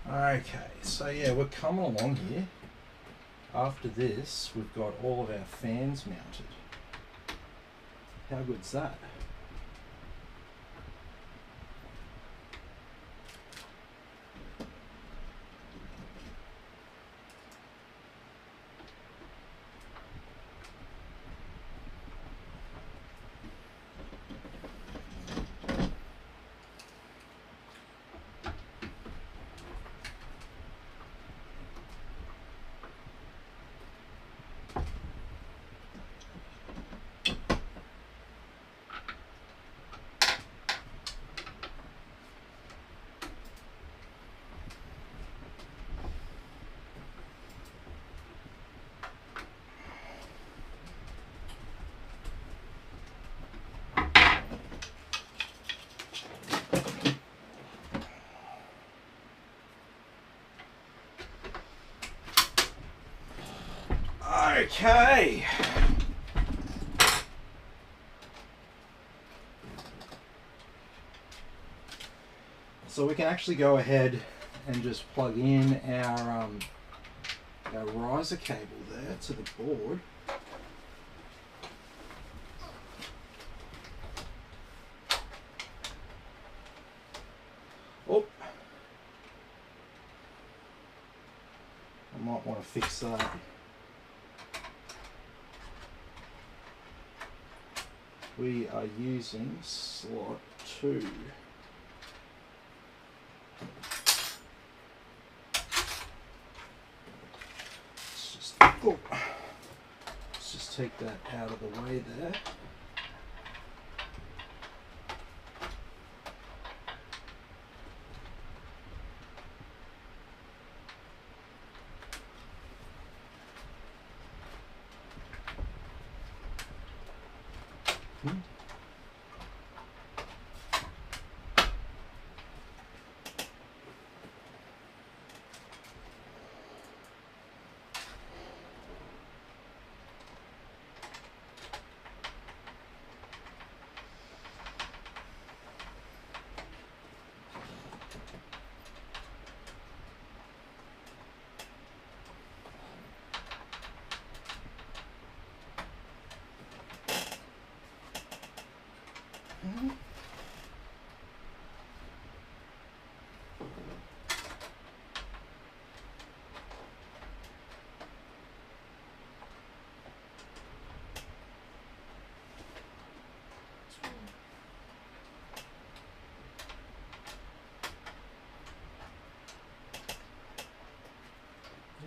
[SPEAKER 1] Okay, so yeah, we're coming along here. After this, we've got all of our fans mounted. How good's that? Okay. So we can actually go ahead and just plug in our riser cable there to the board. Oh, I might want to fix that. We are using slot 2. Let's just take that out of the way there.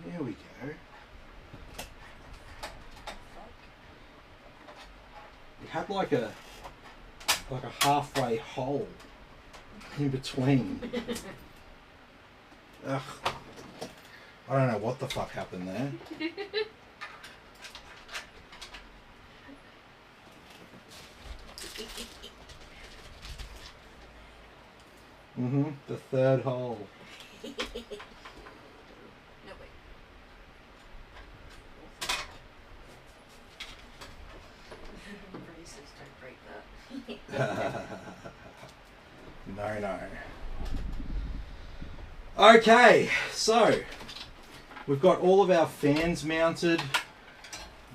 [SPEAKER 1] There we go. It had like a halfway hole in between. Ugh. I don't know what the fuck happened there. The third hole.
[SPEAKER 2] No, wait. Braces don't break that.
[SPEAKER 1] No. Okay, so we've got all of our fans mounted.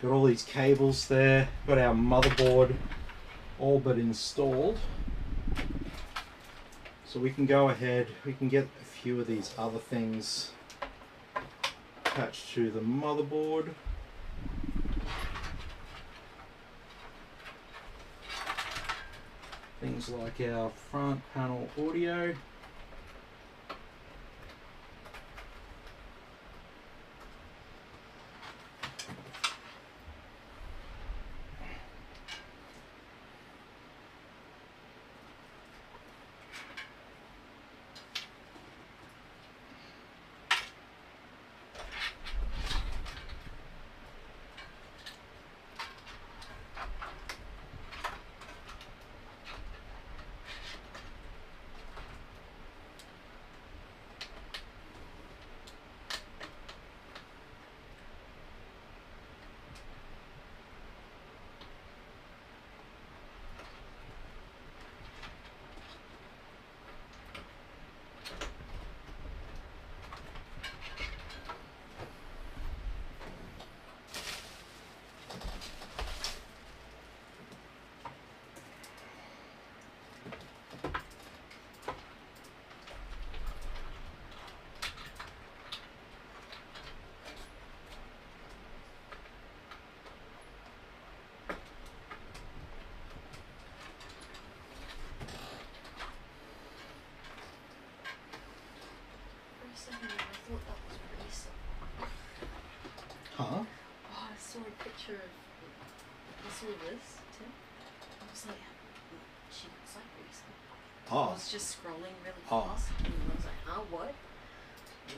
[SPEAKER 1] Got all these cables there. Got our motherboard all but installed. So we can go ahead, we can get a few of these other things attached to the motherboard. Things like our front panel audio.
[SPEAKER 2] I thought that was pretty simple.
[SPEAKER 1] Huh?
[SPEAKER 2] Oh, I saw a picture of, I saw this, Tim. I was like, she looks like recent.
[SPEAKER 1] Oh.
[SPEAKER 2] I was just scrolling really
[SPEAKER 1] Oh.
[SPEAKER 2] fast and I was like, huh, what? No.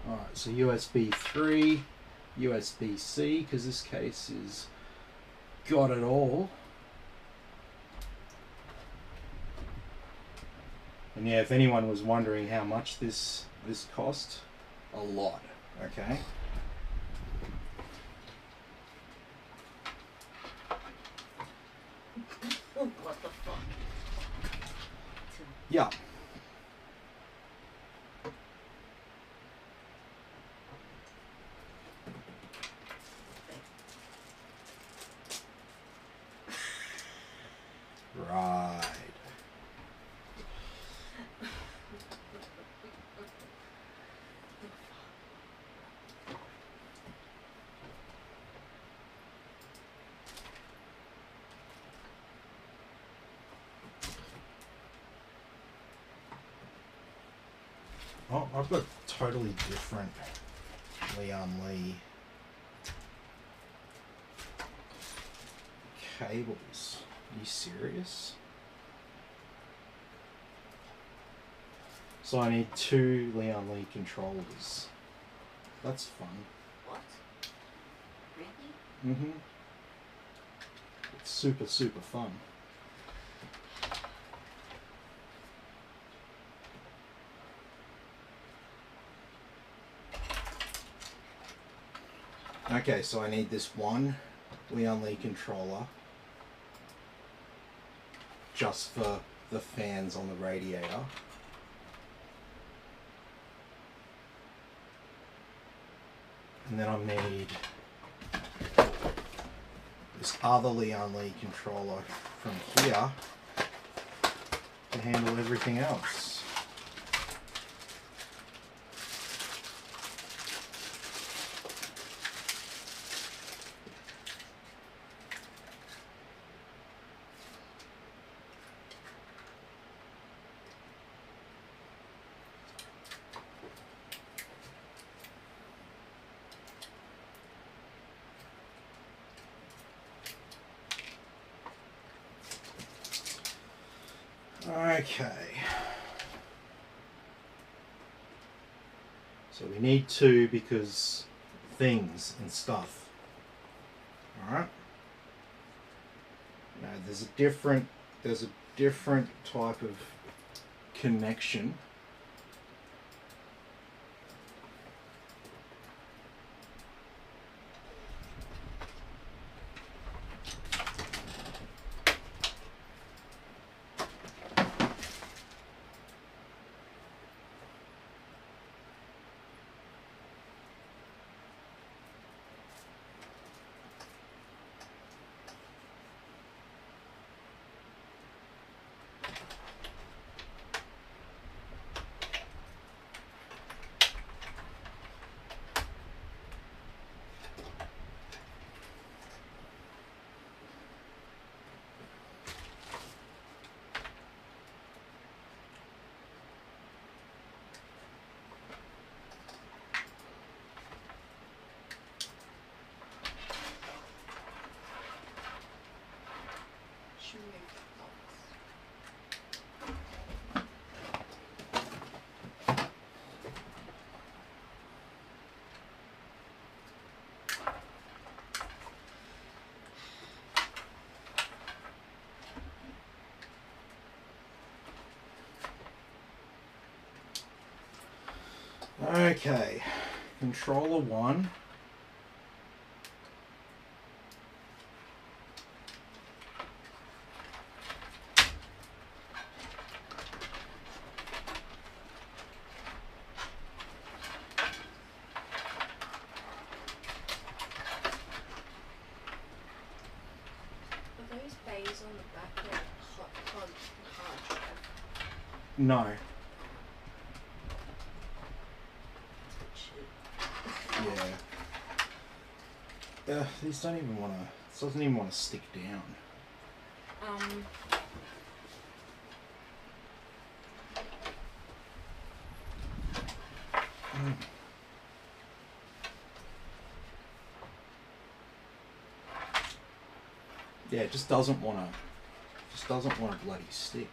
[SPEAKER 1] Alright, so USB 3, USB-C, because this case is got it all. And yeah, if anyone was wondering how much this cost, a lot, okay?
[SPEAKER 2] What the fuck?
[SPEAKER 1] Yeah. Right. Oh, I've got totally different Leon Lee cables. Are you serious? So I need 2 Leon Lee controllers. That's fun.
[SPEAKER 2] What? Really?
[SPEAKER 1] Mm-hmm. It's super, super fun. Okay, so I need this one Leon Lee controller just for the fans on the radiator. And then I need this other Leon Lee controller from here to handle everything else. Okay, so we need two because things and stuff. All right. Now there's a different type of connection. Okay, controller 1.
[SPEAKER 2] Are those bays on the back of hard drive?
[SPEAKER 1] No. Yeah. These don't even want to. This doesn't even want to stick down. Yeah, it just doesn't want to. Just doesn't want to bloody stick.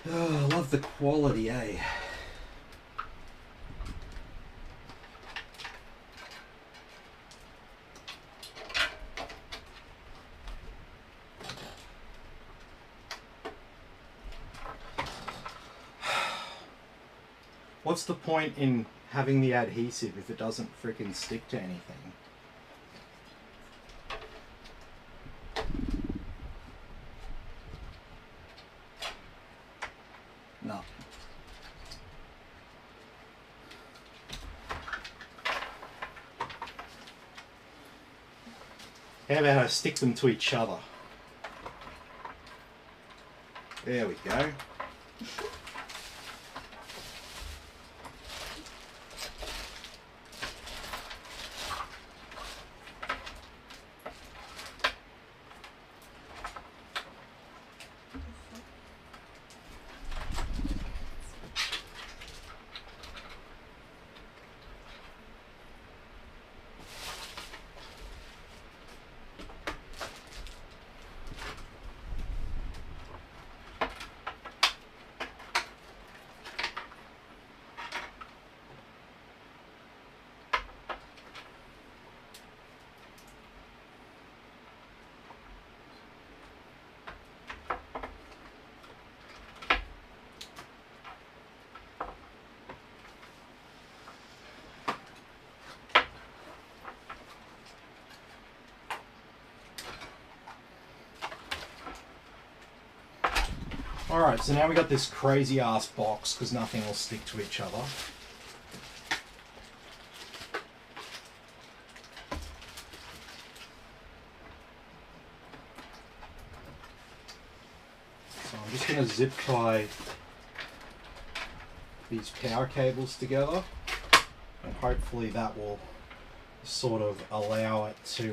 [SPEAKER 1] Oh, I love the quality, eh? What's the point in having the adhesive if it doesn't frickin' stick to anything? No. How about I stick them to each other? There we go. Alright, so now we got this crazy ass box because nothing will stick to each other. So I'm just going to zip tie these power cables together, and hopefully that will sort of allow it to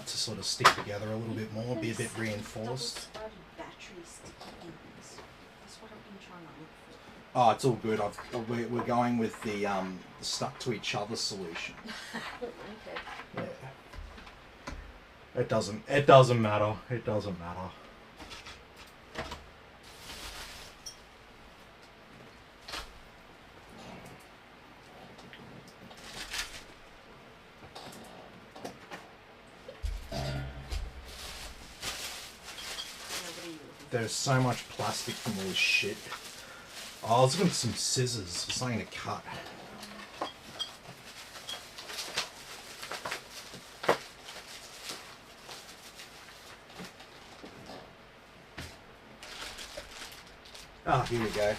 [SPEAKER 1] sort of stick together a little bit more, be a bit reinforced.
[SPEAKER 2] Battery sticky ends. That's what I've been trying to look for.
[SPEAKER 1] Oh, it's all good. We're going with the stuck to each other solution.
[SPEAKER 2] Okay.
[SPEAKER 1] Yeah. It doesn't matter. It doesn't matter. There's so much plastic from all this shit. Oh, I was looking for some scissors, something to cut. Ah, here we go.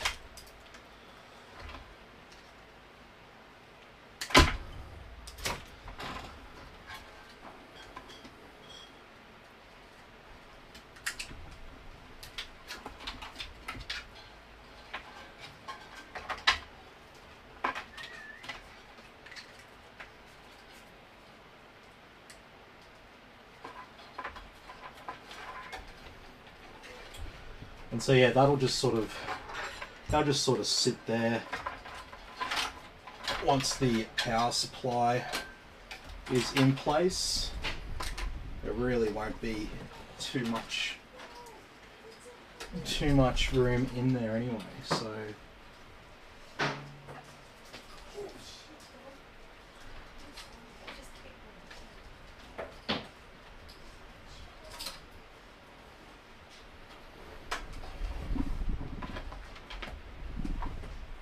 [SPEAKER 1] And so yeah, that'll just sort of sit there once the power supply is in place. There really won't be too much room in there anyway, so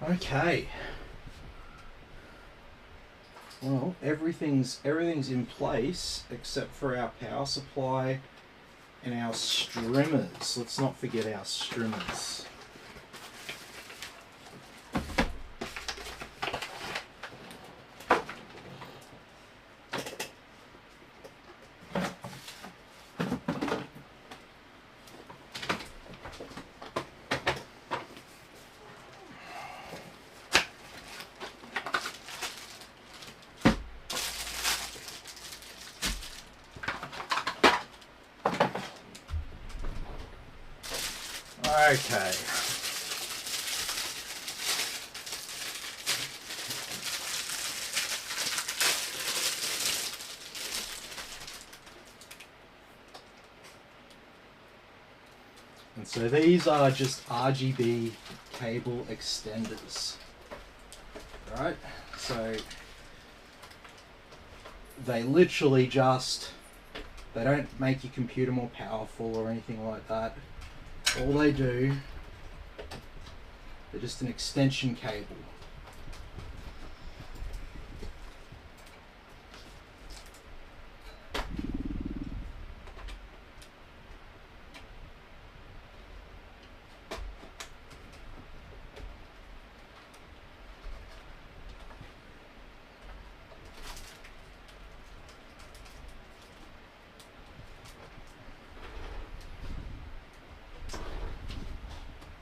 [SPEAKER 1] okay. Well, everything's in place except for our power supply and our streamers. Let's not forget our streamers. Okay. And so these are just RGB cable extenders. Right? So they literally they don't make your computer more powerful or anything like that. All they do, they're just an extension cable.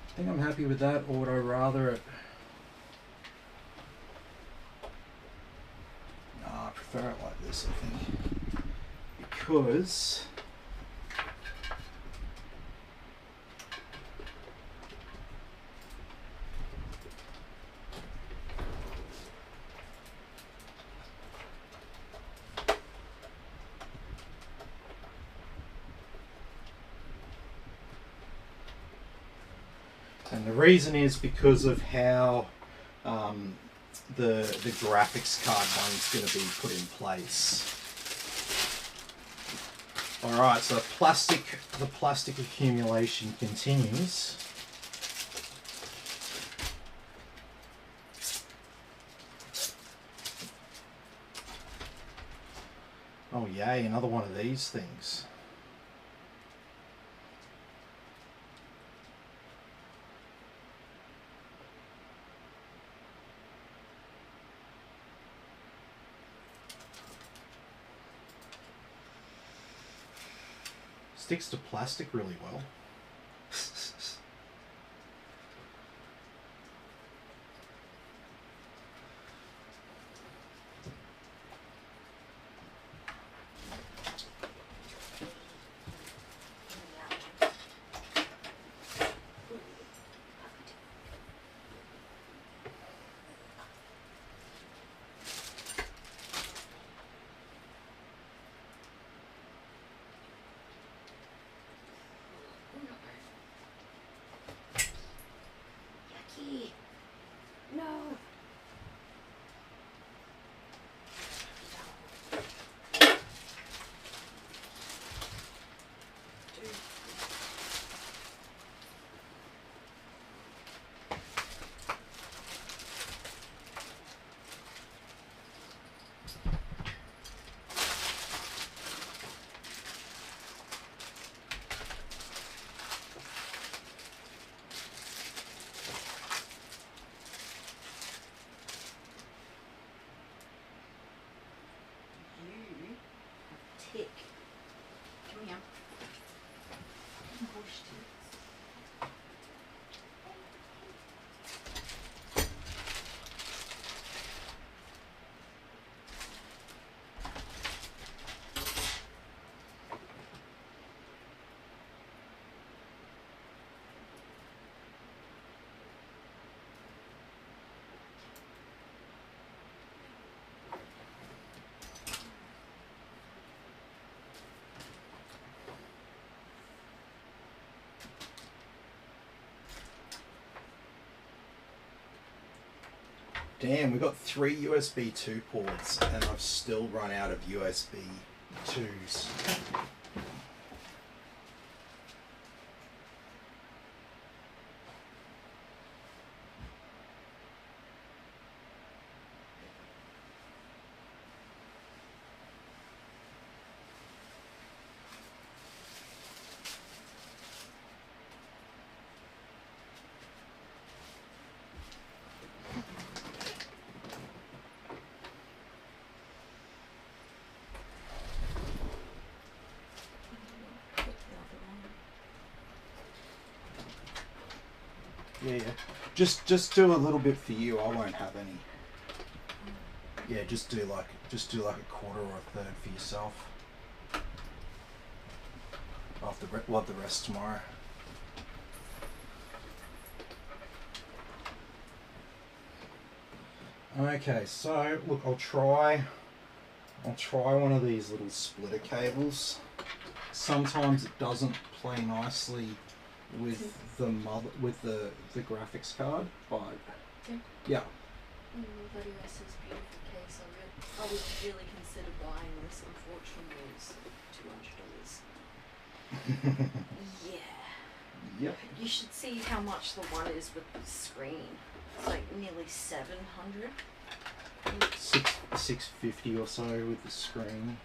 [SPEAKER 1] I think I'm happy with that, or would I rather it? No, I prefer it like this, I think. Because and the reason is because of how the graphics card one's going to be put in place. All right, so the plastic accumulation continues. Oh yay, another one of these things. sticks to plastic really well.
[SPEAKER 2] Yucky. No. Tick. Come here. Push ticks.
[SPEAKER 1] Damn, we got 3 USB 2 ports and I've still run out of USB 2s. Yeah. Just do a little bit for you. I won't have any. Yeah, just do like a quarter or a third for yourself. We'll have the rest tomorrow. Okay, so look, I'll try one of these little splitter cables. Sometimes it doesn't play nicely with the graphics card, but yeah.
[SPEAKER 2] Bloody rest of this beautiful case. I would really consider buying this. Unfortunately, it's $200. Yeah.
[SPEAKER 1] Yep.
[SPEAKER 2] You should see how much the one is with the screen. It's like nearly 700.
[SPEAKER 1] 650 or so with the screen.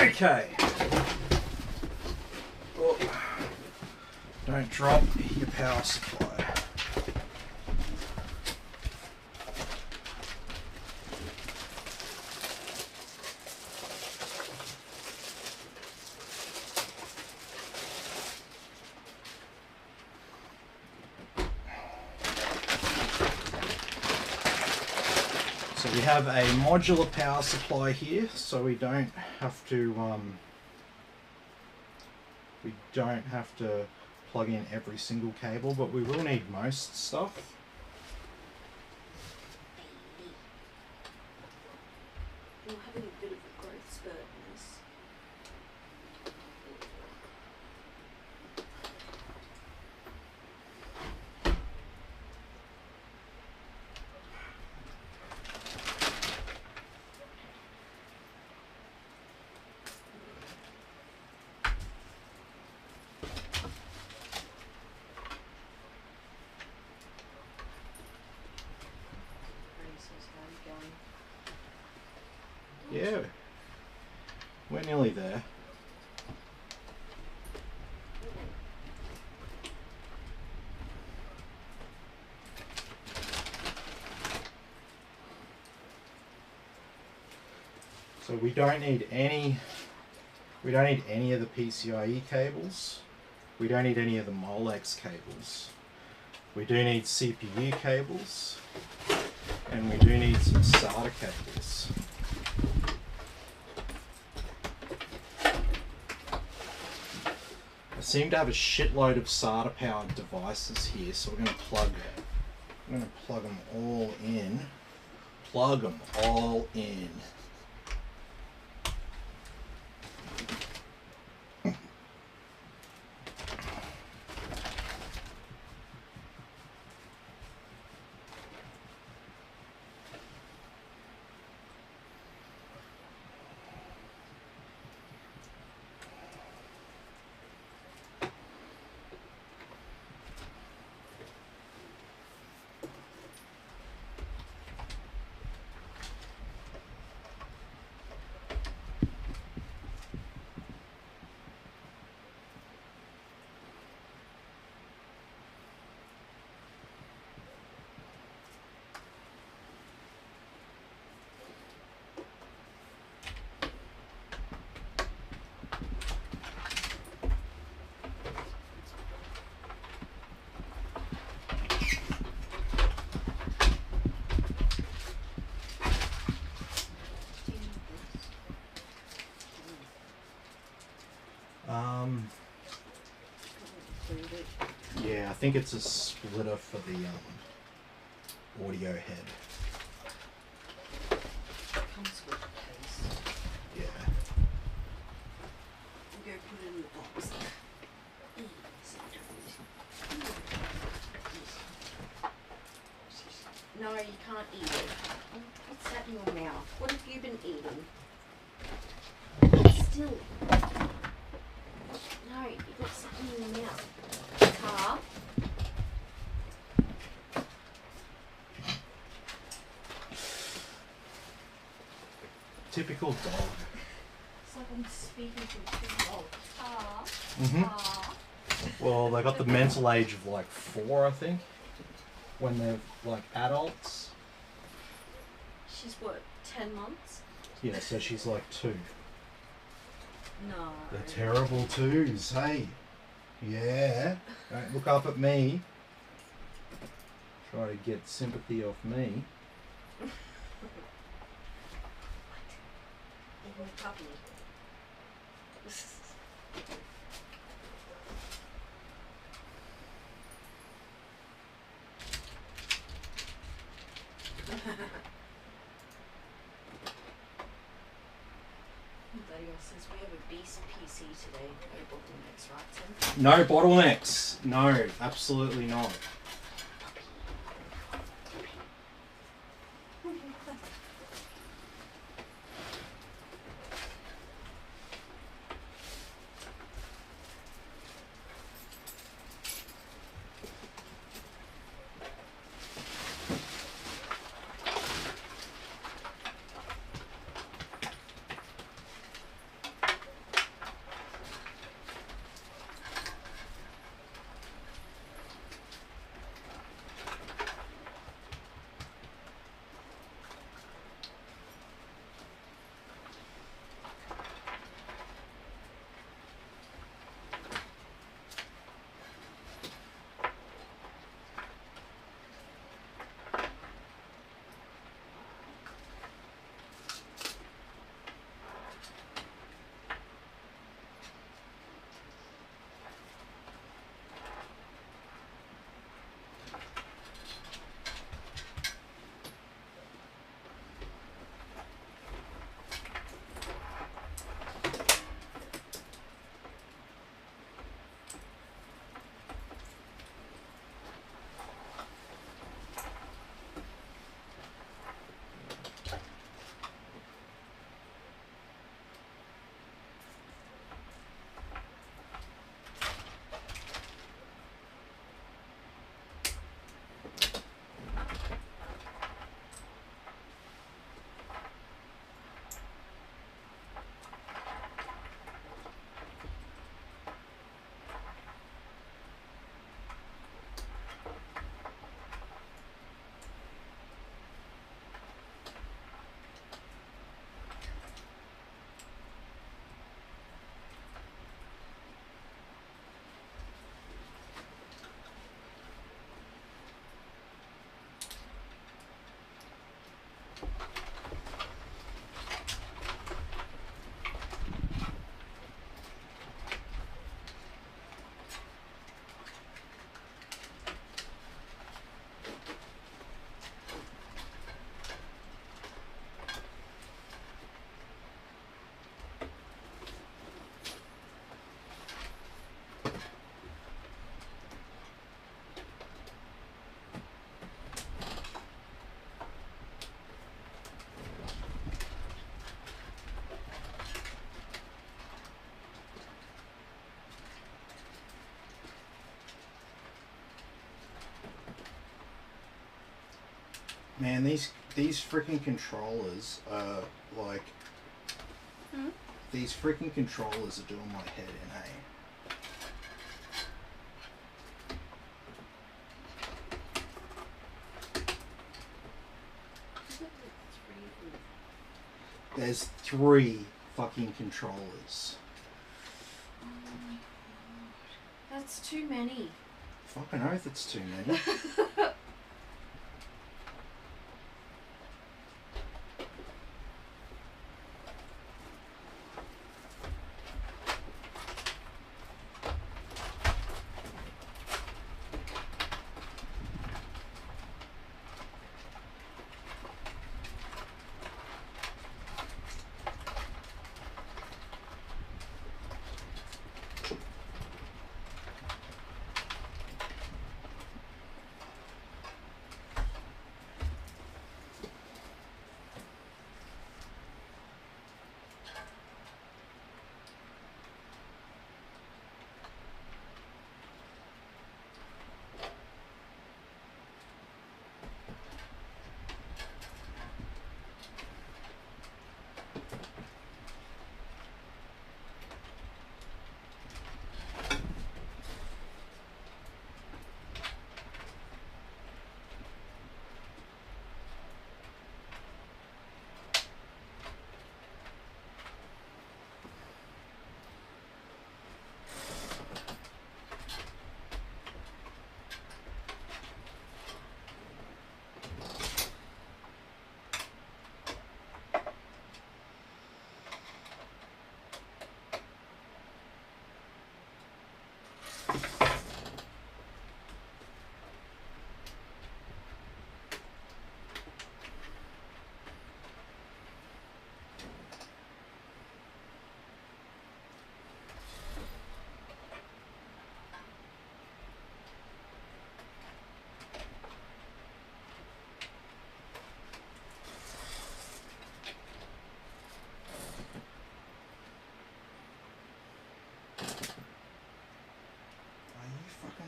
[SPEAKER 1] Okay. Oh, don't drop your power supply. So we have a modular power supply here, so we don't have to plug in every single cable, but we will need most stuff.
[SPEAKER 2] You're having a bit of a growth spurt in this.
[SPEAKER 1] Yeah, we're nearly there. So we don't need any of the PCIe cables. We don't need any of the Molex cables. We do need CPU cables, and we do need some SATA cables. I seem to have a shitload of SATA powered devices here, so we're going to plug them all in. Plug them all in. Yeah, I think it's a splitter for the audio head.
[SPEAKER 2] Comes with a case.
[SPEAKER 1] Yeah.
[SPEAKER 2] We'll go put it in the box. No, you can't eat it. What's that in your mouth? What have you been eating? Still. No, you've got something in your mouth. Car.
[SPEAKER 1] Typical dog.
[SPEAKER 2] It's like I'm speaking to a dog. Car.
[SPEAKER 1] Mm-hmm.
[SPEAKER 2] Car.
[SPEAKER 1] Well, they got the mental age of like 4, I think, when they're like adults.
[SPEAKER 2] She's what, 10 months?
[SPEAKER 1] Yeah, so she's like 2.
[SPEAKER 2] No.
[SPEAKER 1] They're terrible 2s, hey. Yeah. Don't look up at me. Try to get sympathy off me.
[SPEAKER 2] Even a puppy. Since we have a beast PC today, no bottlenecks, right, Tim?
[SPEAKER 1] No bottlenecks. No, absolutely not. Man, these freaking controllers are like. These freaking controllers are doing my head in, eh? There's 3 fucking controllers.
[SPEAKER 2] That's too many.
[SPEAKER 1] Fucking oath, it's too many.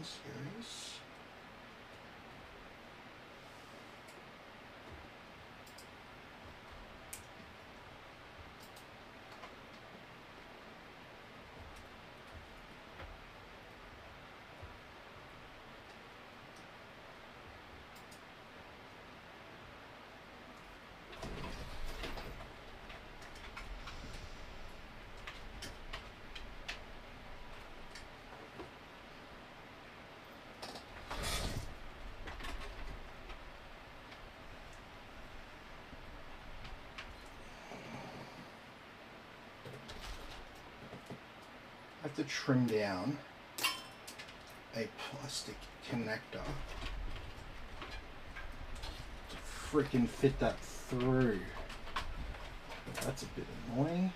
[SPEAKER 1] Serious? I have to trim down a plastic connector to freaking fit that through. That's a bit annoying.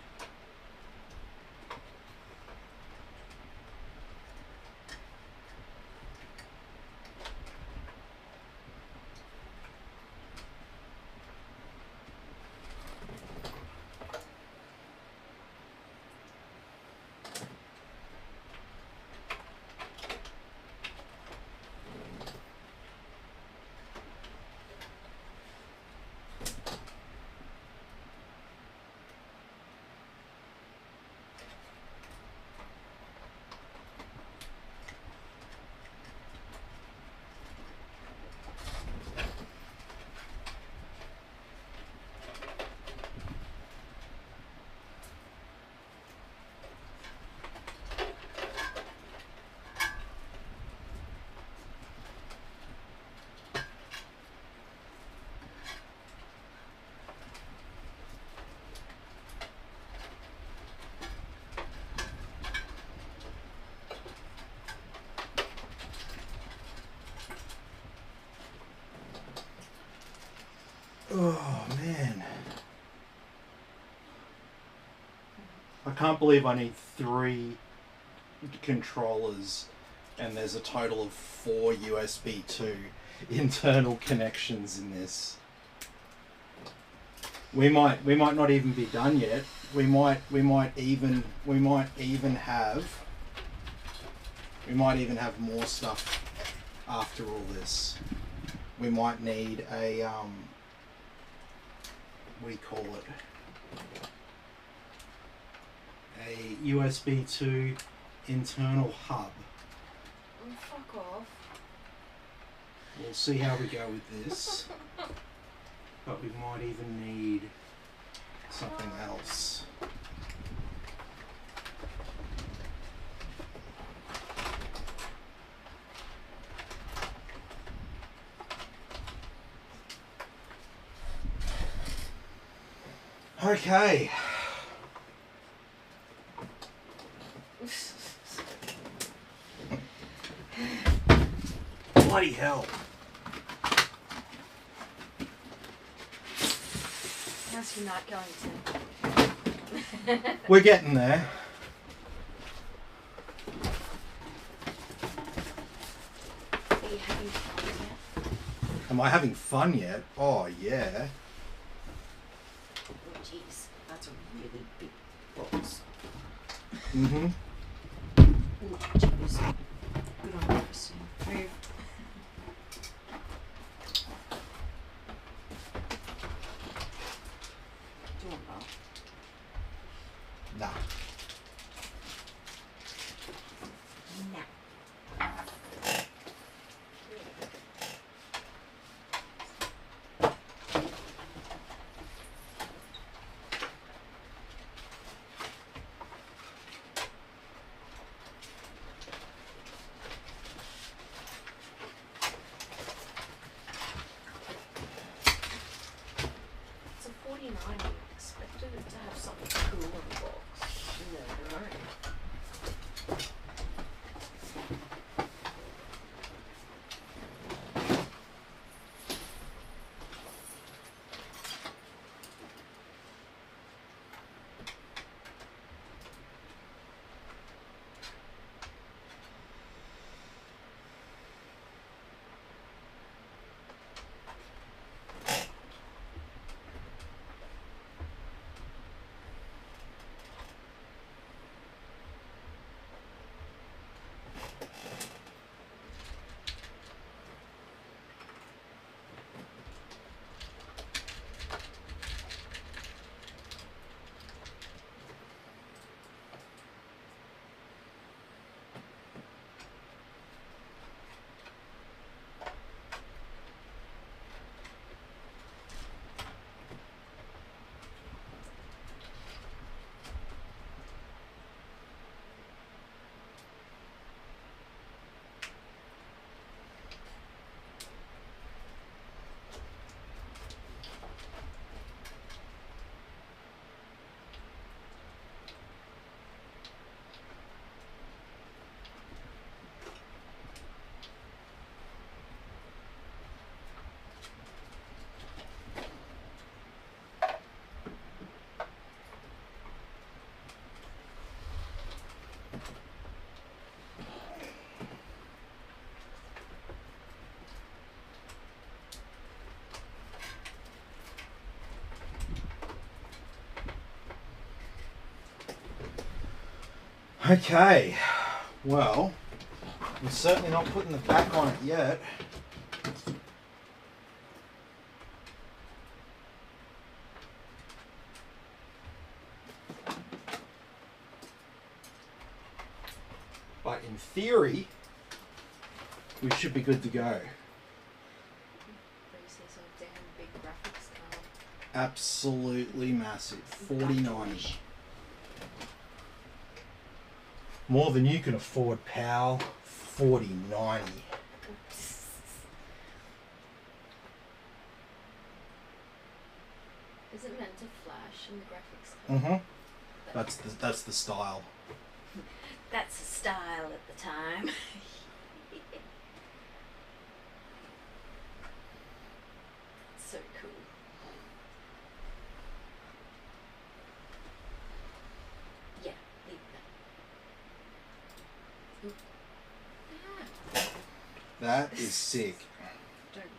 [SPEAKER 1] Oh man. I can't believe I need 3 controllers and there's a total of 4 USB 2 internal connections in this. We might not even be done yet. We might even have more stuff after all this. We might need a what do you call it? A USB 2 internal hub.
[SPEAKER 2] Oh, fuck off.
[SPEAKER 1] We'll see how we go with this. But we might even need something else. Okay. Bloody hell.
[SPEAKER 2] How's your night going, Tim?
[SPEAKER 1] We're getting there.
[SPEAKER 2] Are you having fun yet?
[SPEAKER 1] Am I having fun yet? Oh, yeah.
[SPEAKER 2] Oh, jeez. That's a really big box.
[SPEAKER 1] Mm-hmm.
[SPEAKER 2] Oh, jeez. Good on you, Christine. Move. Do you want that?
[SPEAKER 1] Nah.
[SPEAKER 2] No. It's a 49. I expected it to have something cool in the box. No.
[SPEAKER 1] Okay. Well, we're certainly not putting the back on it yet. But in theory, we should be good to go.
[SPEAKER 2] Braces are damn big graphics card.
[SPEAKER 1] Absolutely massive. 4090. More than you can afford, pal. 4090.
[SPEAKER 2] Is it meant to flash in the graphics card?
[SPEAKER 1] Mm-hmm. That's the style.
[SPEAKER 2] That's the style at the time. So cool. Yeah, leave that.
[SPEAKER 1] That is sick.
[SPEAKER 2] Don't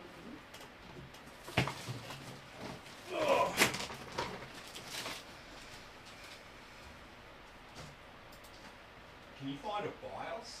[SPEAKER 1] Can you find a BIOS?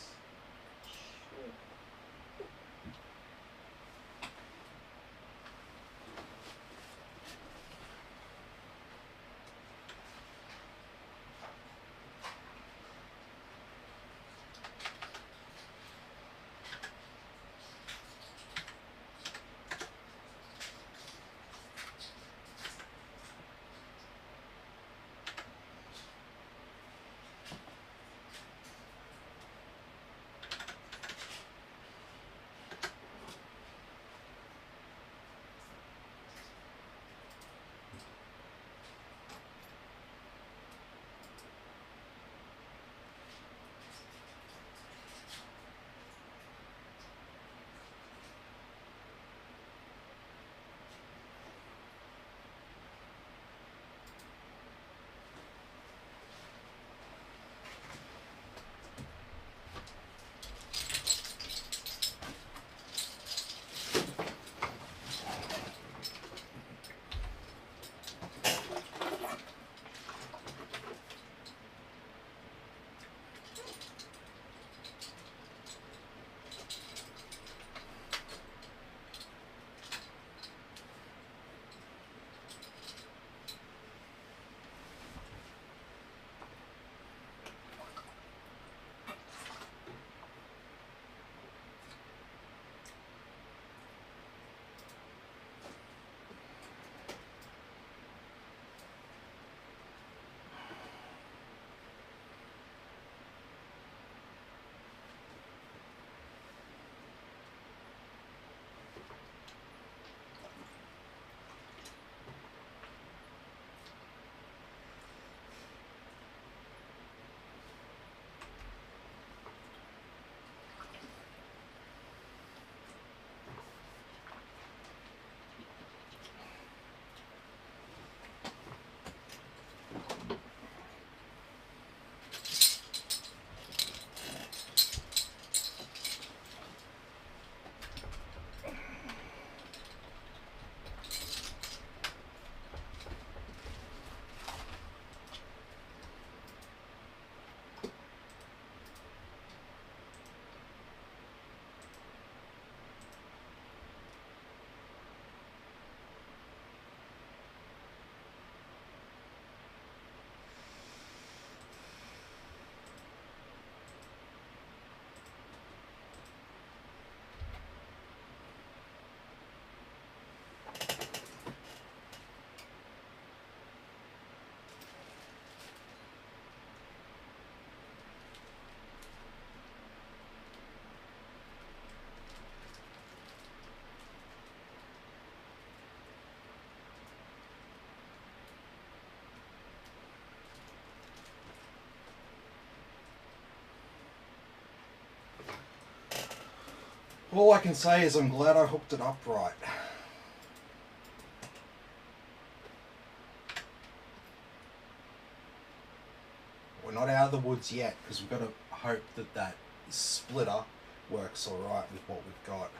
[SPEAKER 1] All I can say is I'm glad I hooked it up right. We're not out of the woods yet because we've got to hope that that splitter works alright with what we've got.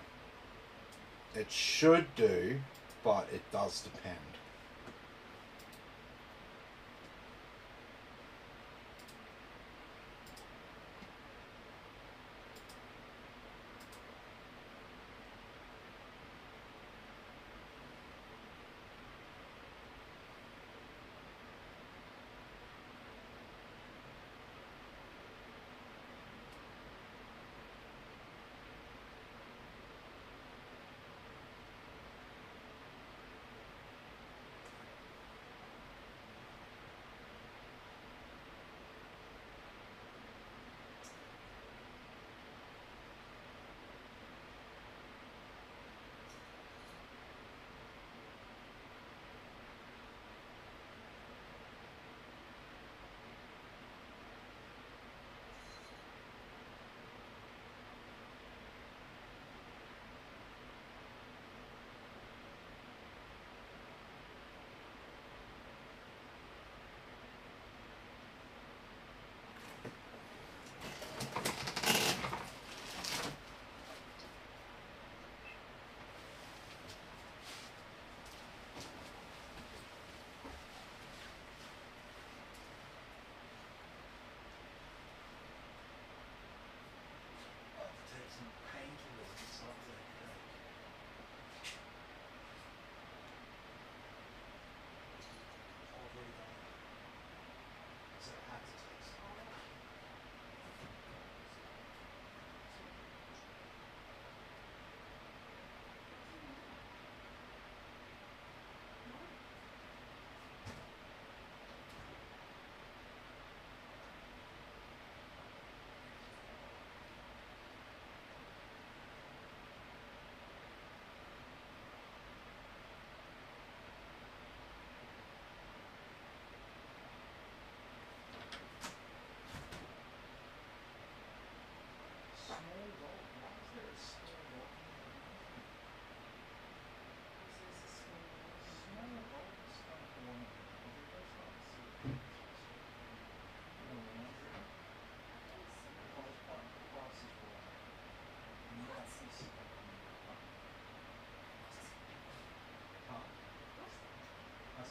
[SPEAKER 1] It should do, but it does depend.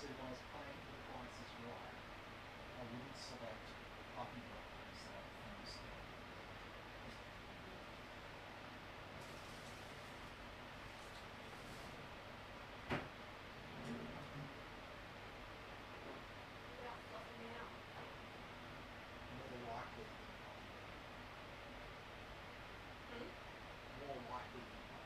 [SPEAKER 1] If I was playing for the Price is Right, I wouldn't select Puppy Dog as that theme song.
[SPEAKER 2] About fluffing me out.
[SPEAKER 1] More likely than not. More likely than not.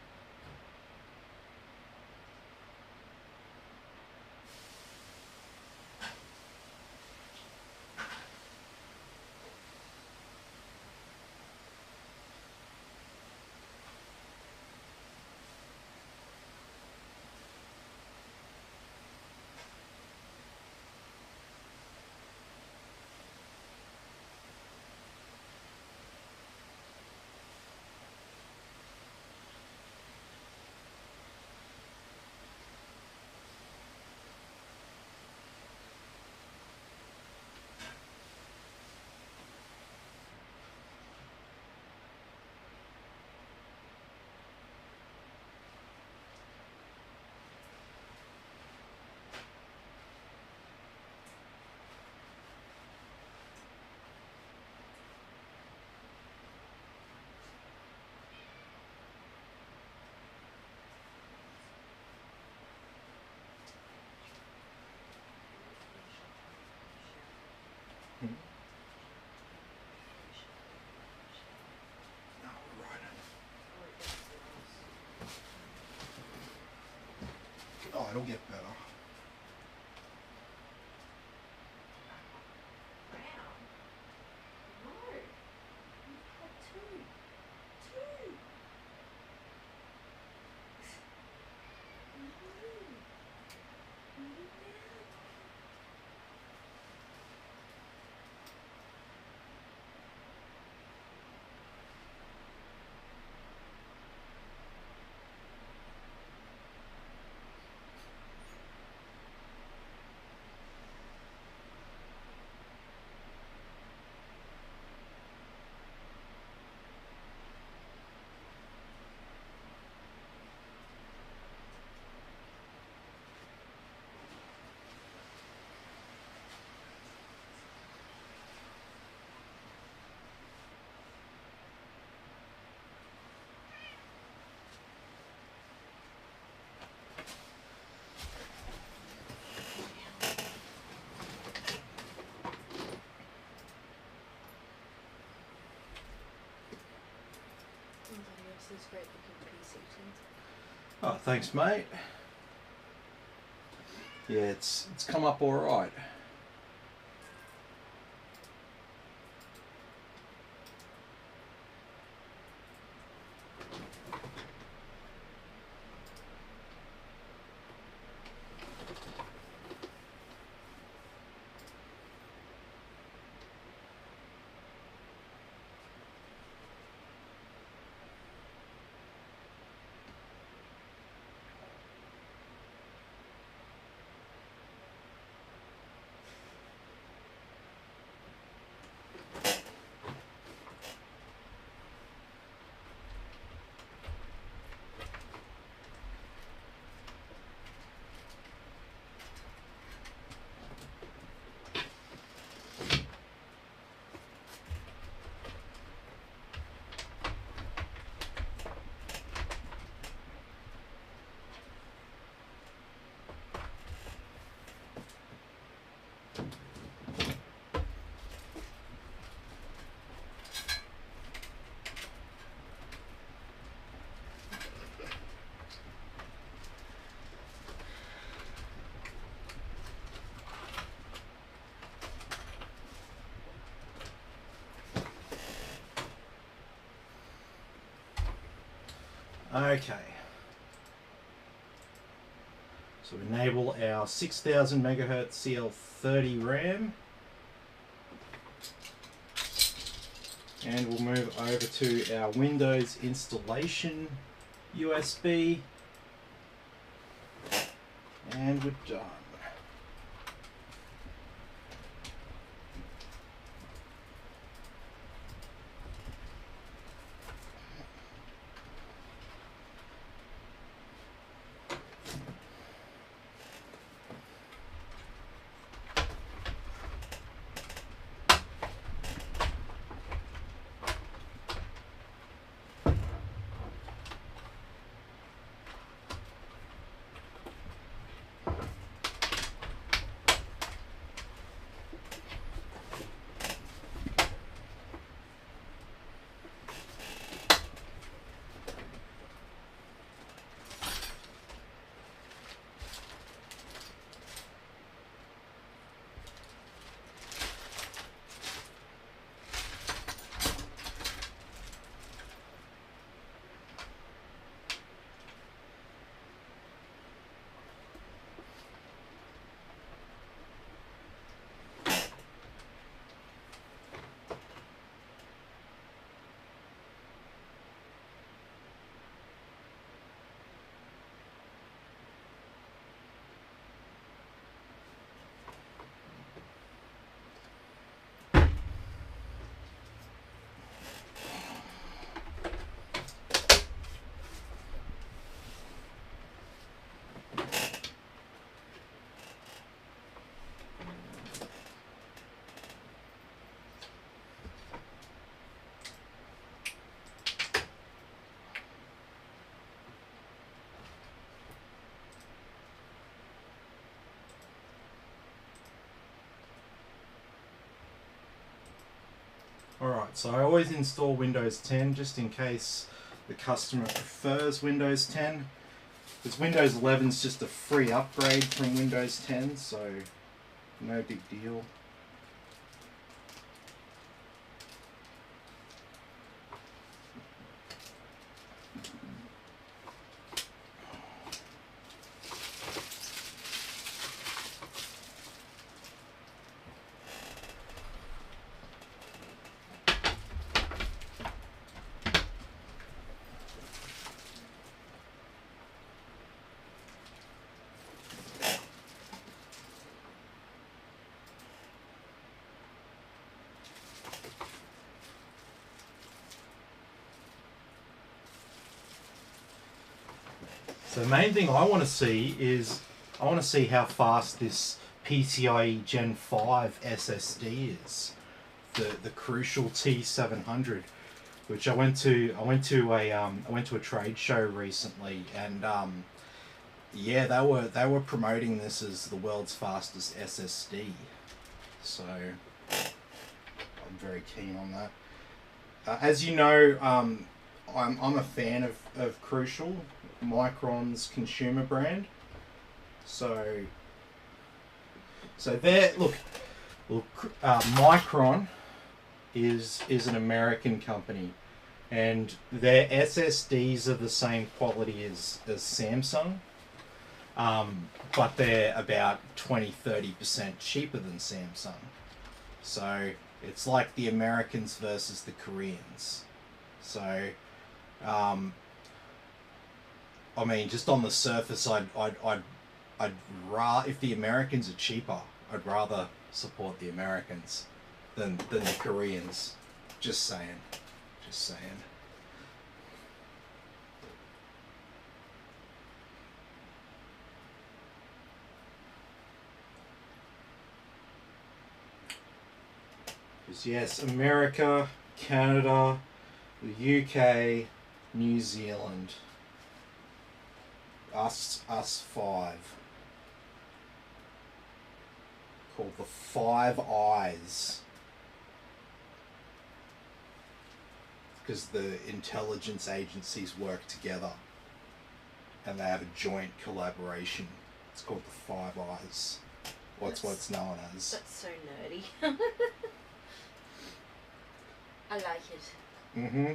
[SPEAKER 1] No, we're riding. Oh, it'll get better.
[SPEAKER 2] Brown? No. You've had two. Two. No. No. is a great looking PC too.
[SPEAKER 1] Oh, thanks, mate. Yeah, it's come up all right. Okay. So enable our 6000 megahertz CL30 RAM. And we'll move over to our Windows installation USB. And we're done. Alright, so I always install Windows 10 just in case the customer prefers Windows 10. Because Windows 11 is just a free upgrade from Windows 10, so no big deal. So the main thing I want to see is, I want to see how fast this PCIe Gen 5 SSD is. The crucial T700, which I went to a trade show recently, and yeah, they were promoting this as the world's fastest SSD. So I'm very keen on that. As you know, I'm a fan of Crucial, Micron's consumer brand. So there, look, Micron is an American company, and their SSDs are the same quality as Samsung, but they're about 20-30% cheaper than Samsung. So it's like the Americans versus the Koreans. So, I mean, just on the surface, I'd rather, if the Americans are cheaper, I'd rather support the Americans than the Koreans. Just saying. Just saying. Because yes, America, Canada, the UK, New Zealand. Us five. Called the Five Eyes. Because the intelligence agencies work together and they have a joint collaboration. It's called the Five Eyes. What's known as.
[SPEAKER 2] That's so nerdy. I like it.
[SPEAKER 1] Mm-hmm.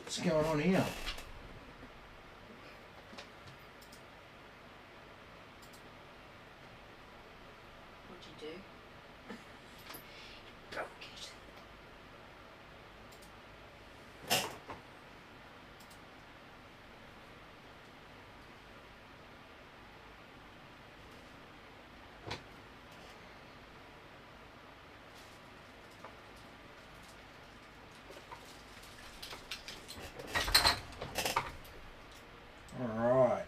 [SPEAKER 1] What's going on here?
[SPEAKER 2] What'd you do? Broke it.
[SPEAKER 1] Alright.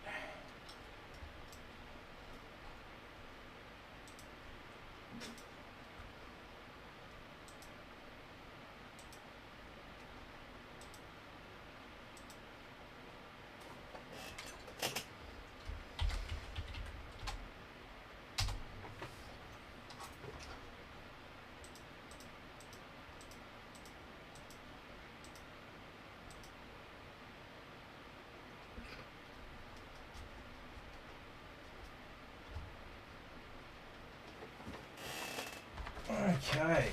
[SPEAKER 1] Okay.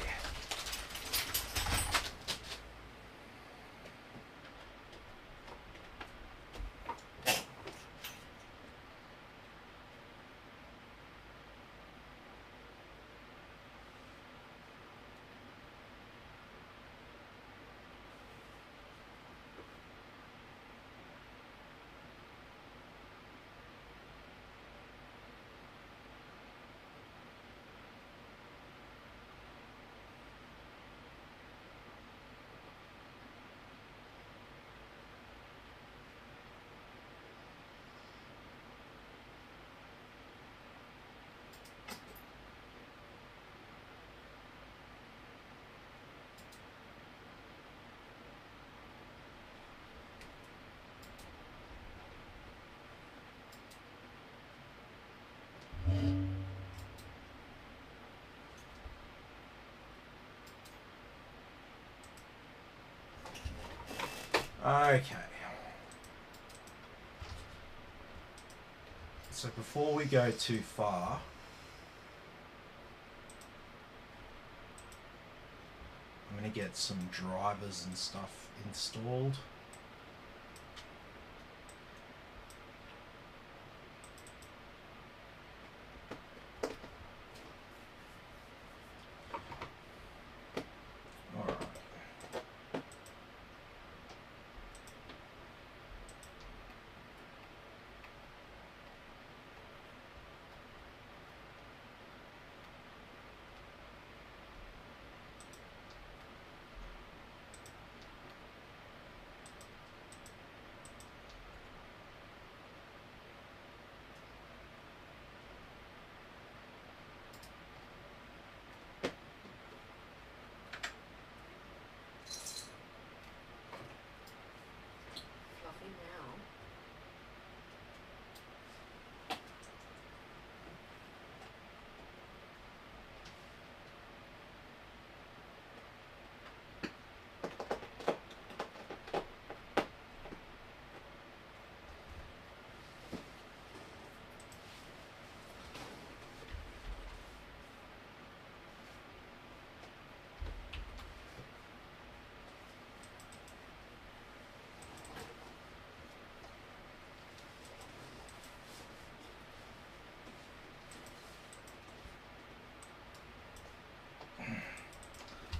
[SPEAKER 1] Okay. So before we go too far, I'm going to get some drivers and stuff installed. Alright.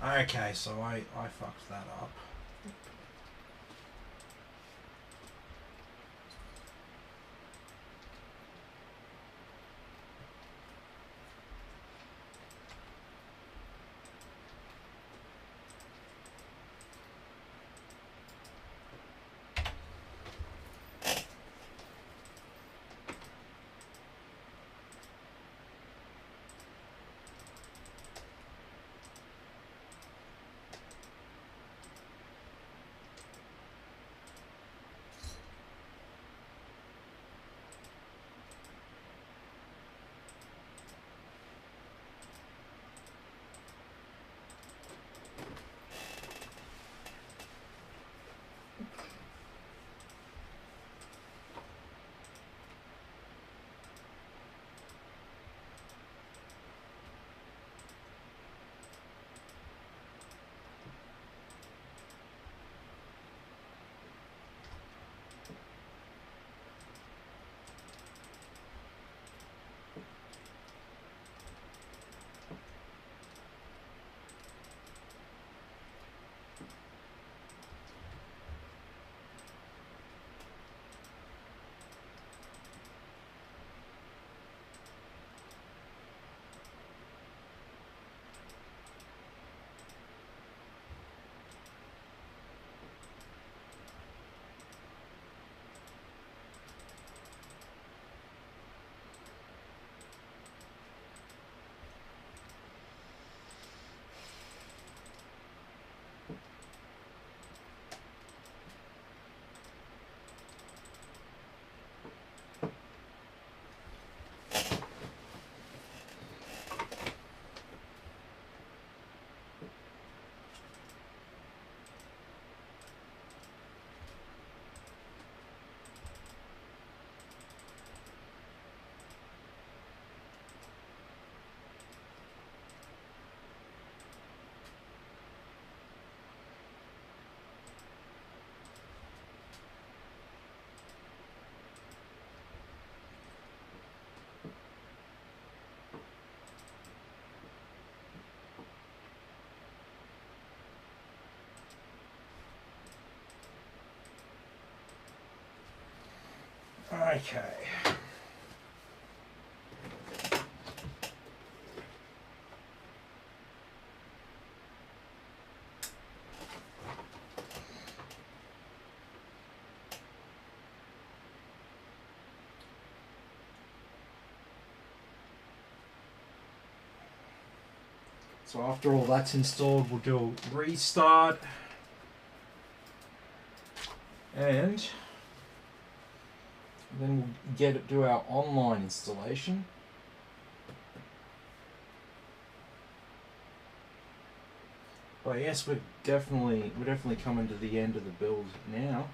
[SPEAKER 1] Okay, so I fucked that up. Okay. So after all that's installed, we'll do a restart. And then we'll do our online installation. But yes, we're definitely coming to the end of the build now.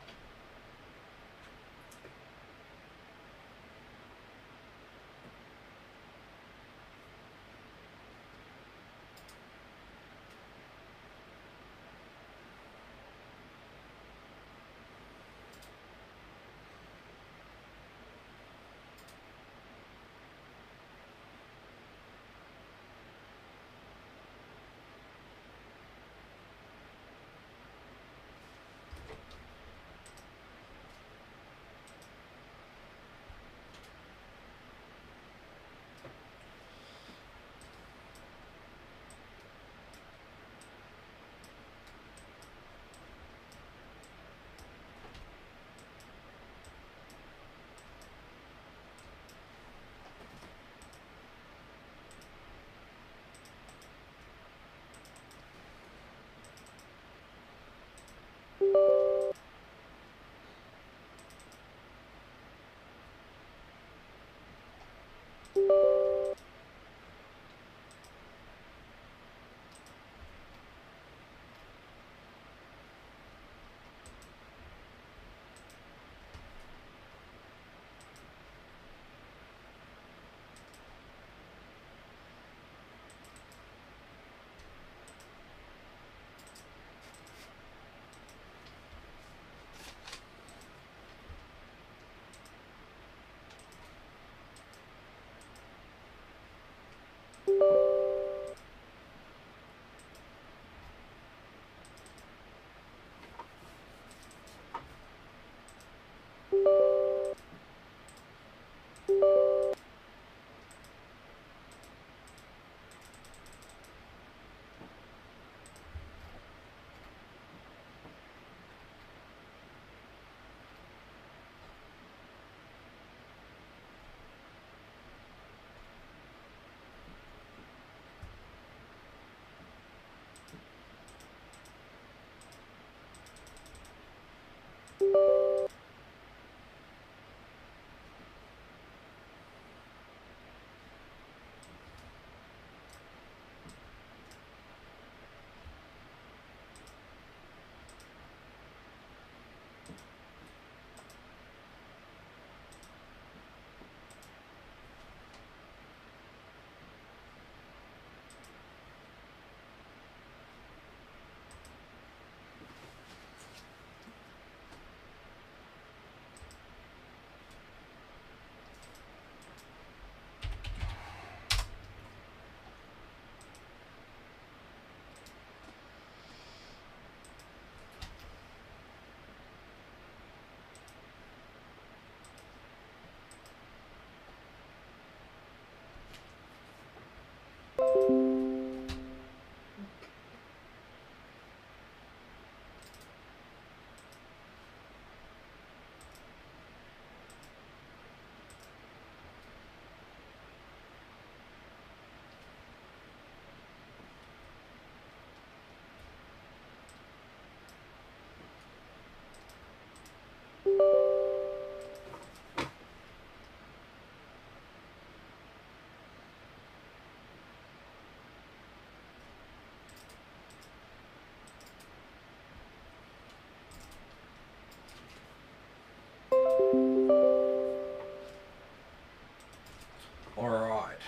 [SPEAKER 1] Alright.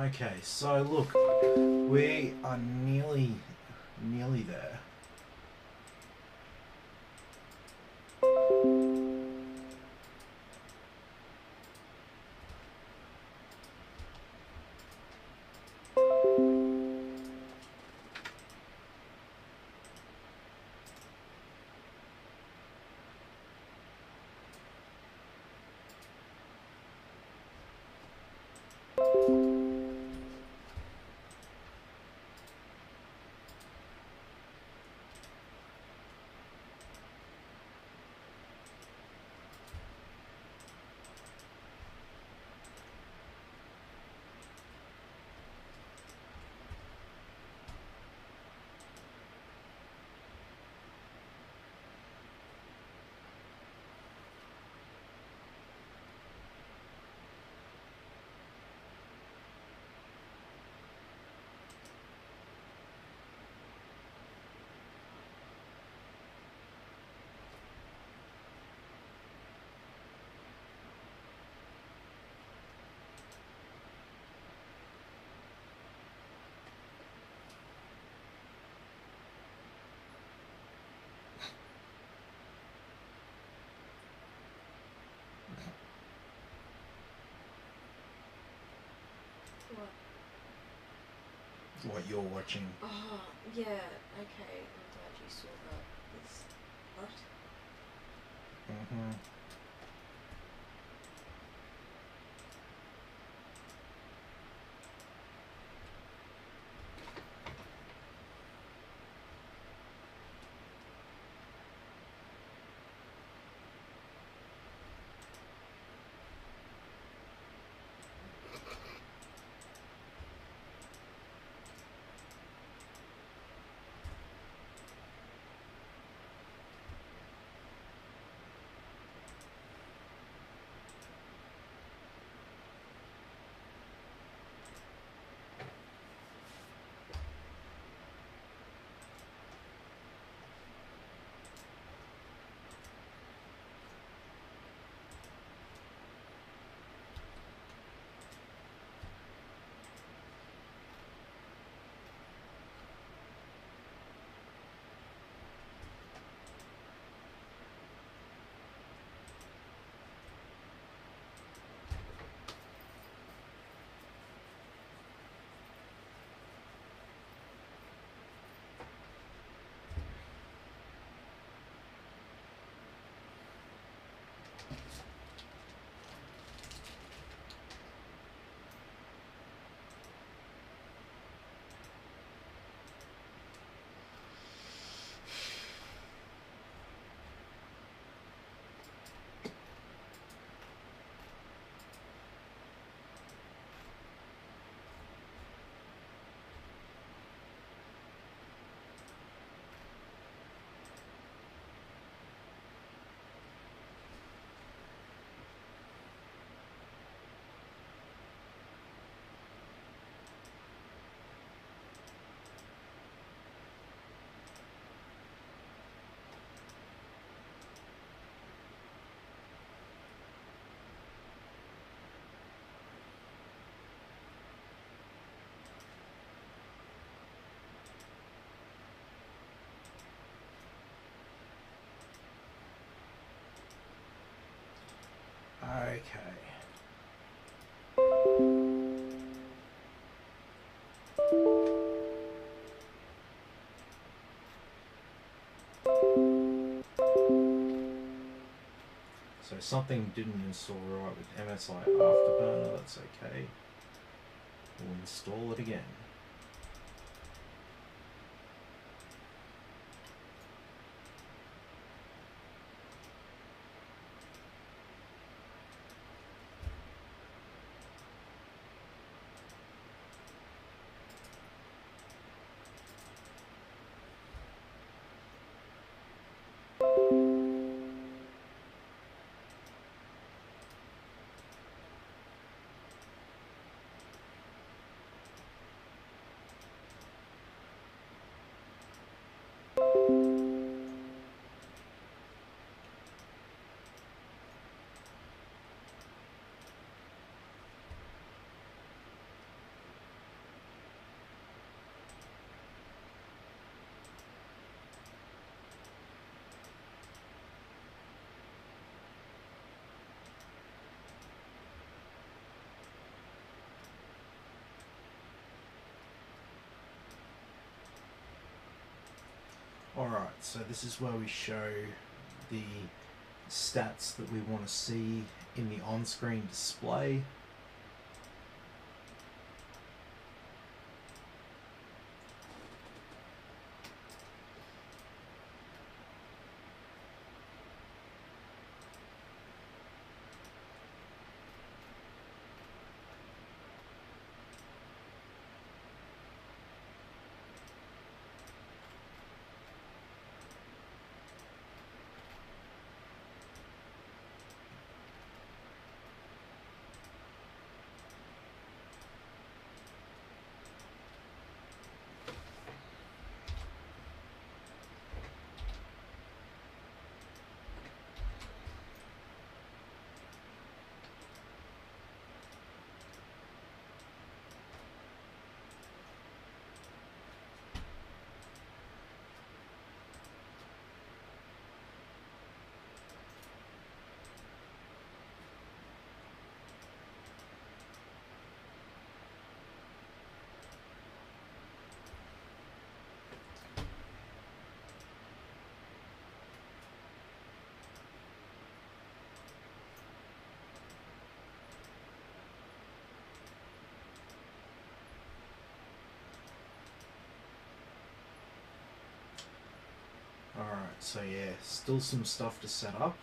[SPEAKER 1] Okay, so look, we are nearly there. what you're watching.
[SPEAKER 2] Oh, yeah, okay, I'm glad you saw that. It's, what?
[SPEAKER 1] Mm-hmm. Okay. So something didn't install right with MSI Afterburner, that's okay. We'll install it again. Alright, so this is where we show the stats that we want to see in the on-screen display. So yeah, still some stuff to set up.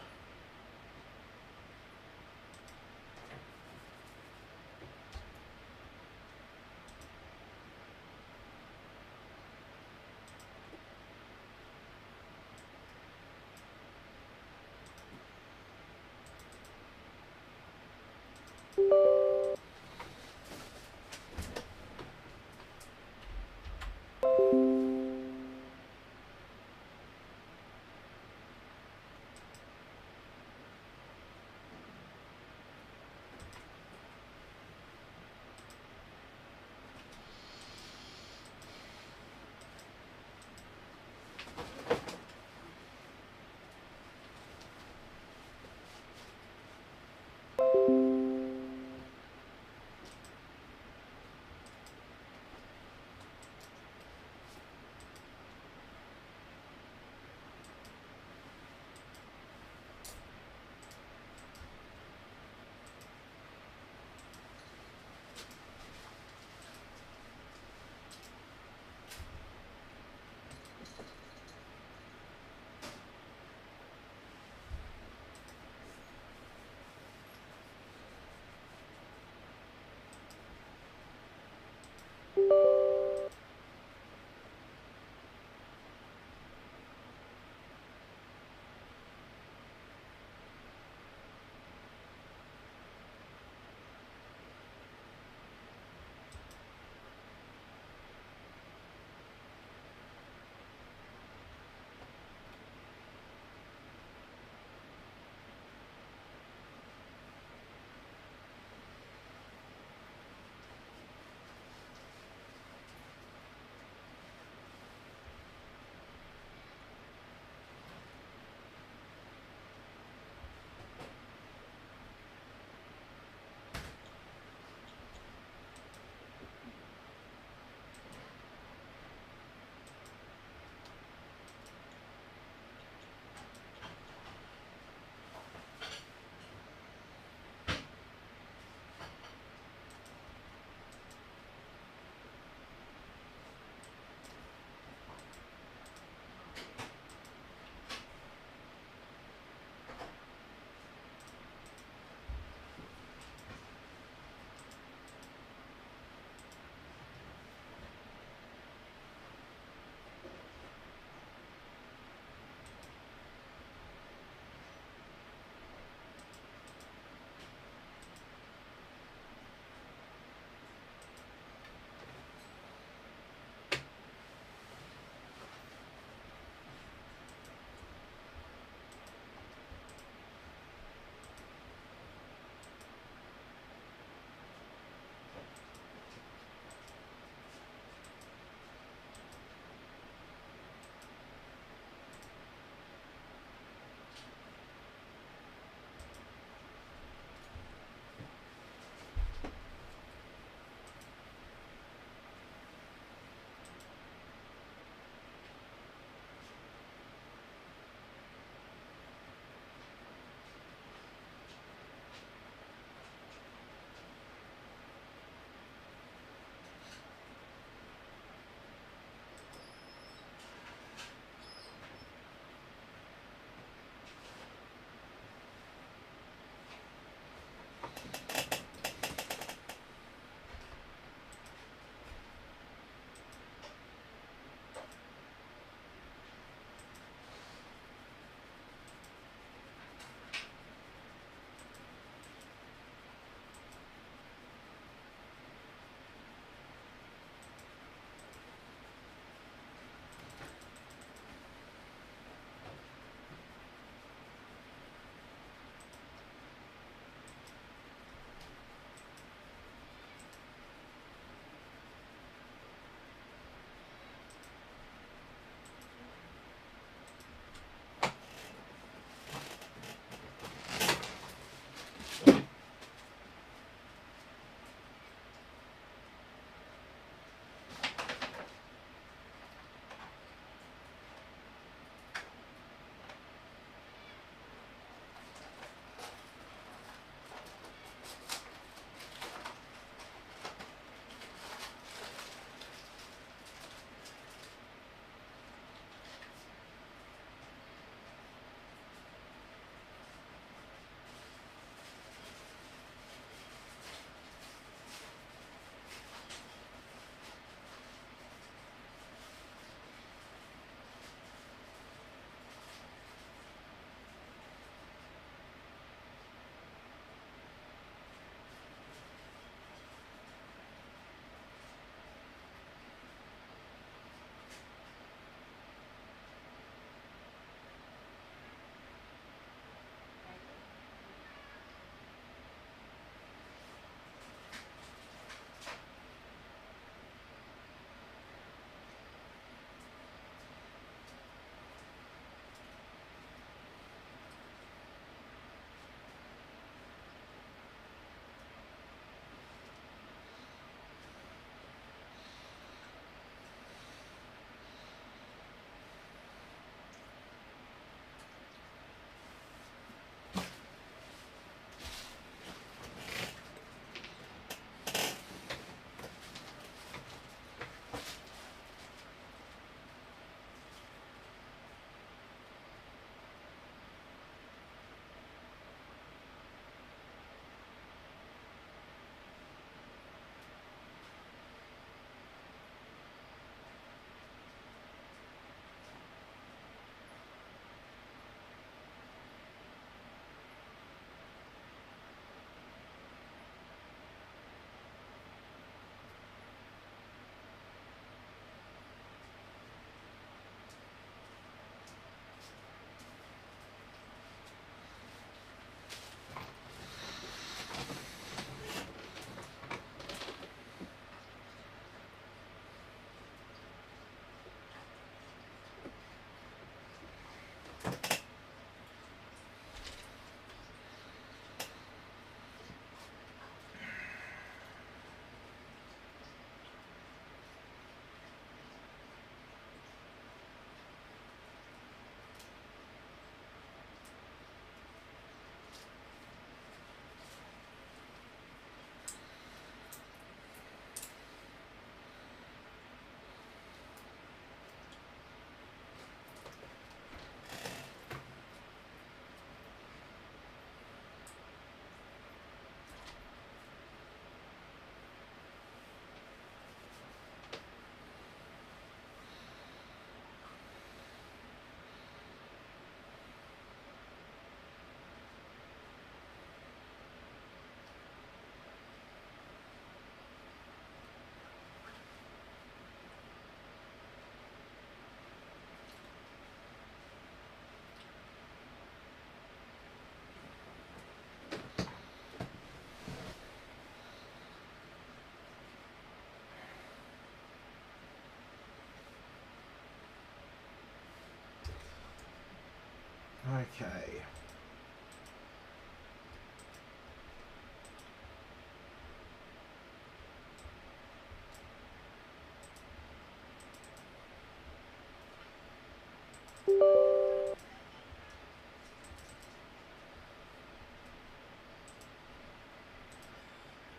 [SPEAKER 1] Okay.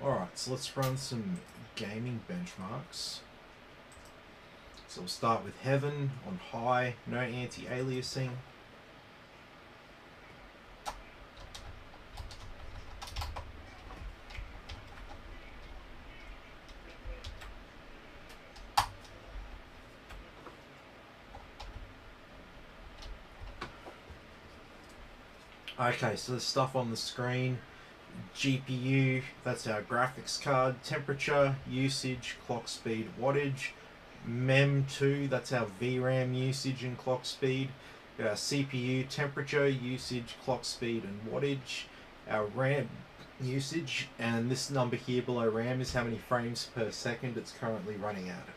[SPEAKER 1] Alright, so let's run some gaming benchmarks. So we'll start with Heaven on high, no anti-aliasing. Okay, so the stuff on the screen, GPU, that's our graphics card, temperature, usage, clock speed, wattage, MEM2, that's our VRAM usage and clock speed, our CPU, temperature, usage, clock speed and wattage, our RAM usage, and this number here below RAM is how many frames per second it's currently running at.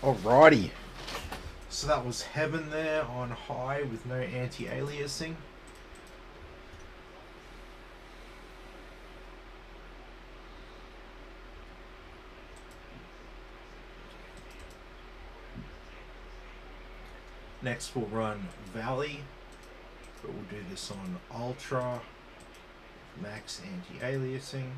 [SPEAKER 1] Alrighty. So that was Heaven there on high with no anti-aliasing. Next we'll run Valley, but we'll do this on Ultra, max anti-aliasing.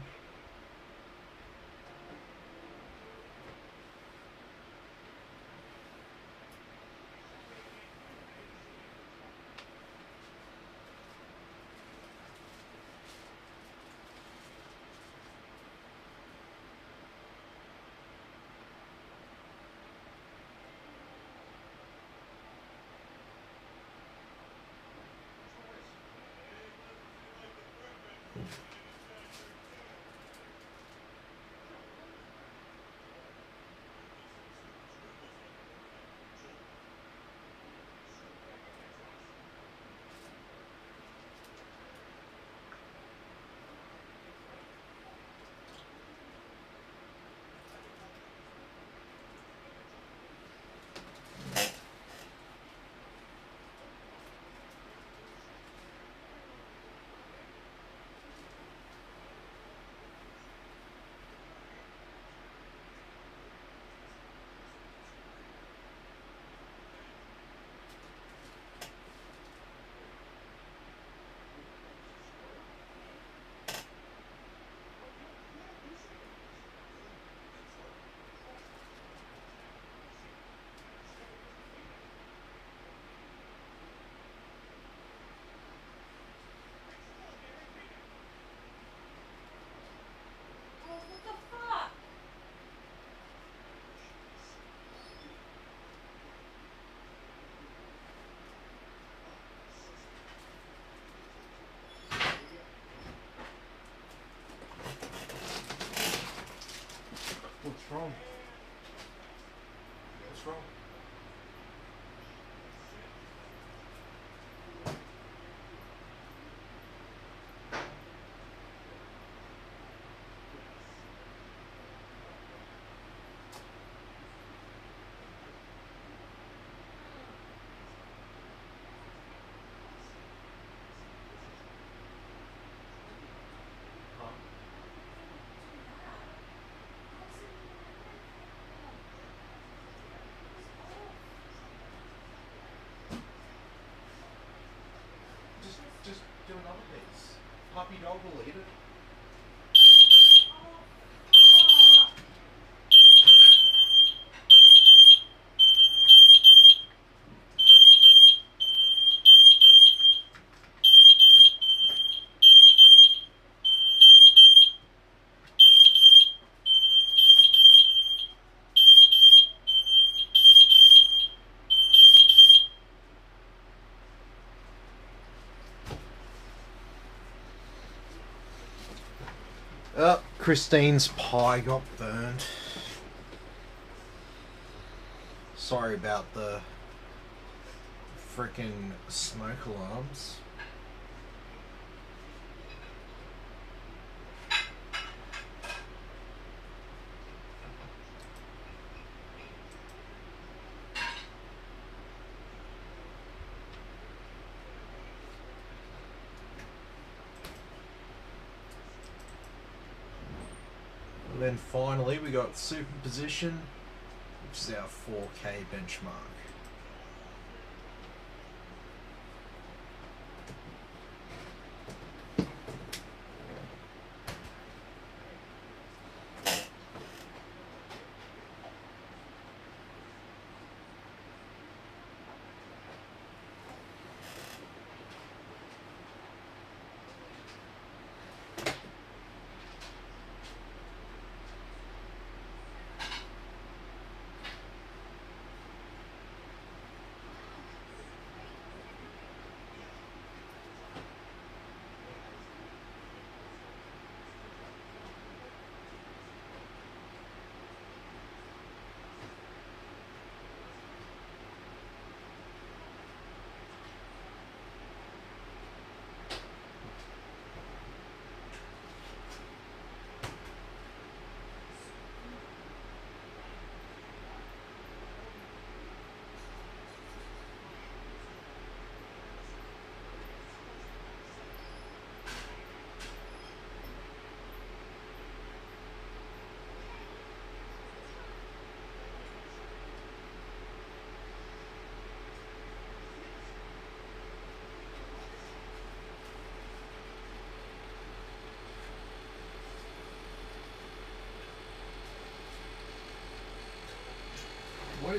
[SPEAKER 1] What's wrong? What's wrong? Just do another piece. Puppy dog will eat it. Oh, Christine's pie got burned. Sorry about the frickin' smoke alarms. And then finally we got superposition, which is our 4K benchmark.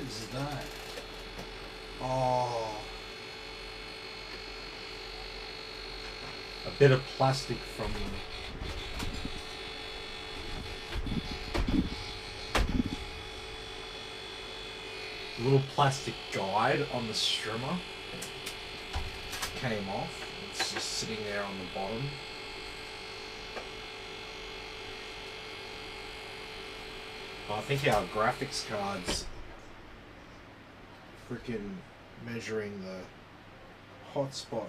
[SPEAKER 1] is that? Oh. A bit of plastic from a little plastic guide on the strimmer came off. It's just sitting there on the bottom. I think our graphics card's freaking measuring the hotspot.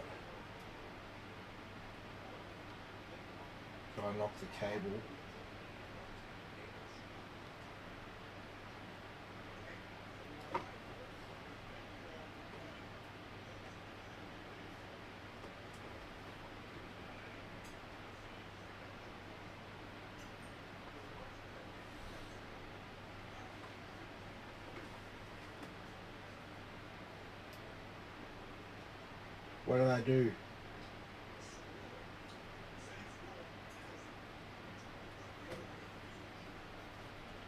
[SPEAKER 1] Can I knock the cable? What did I do?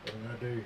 [SPEAKER 1] What did I do?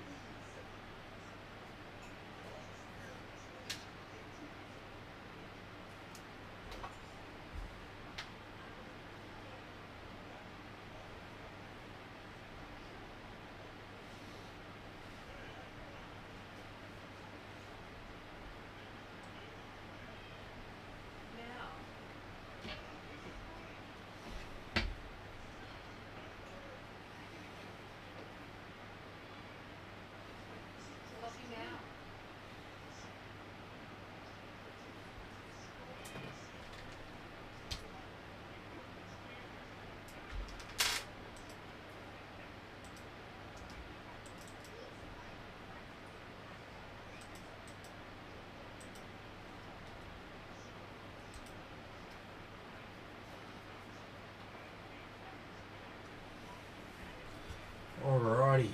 [SPEAKER 1] Alrighty.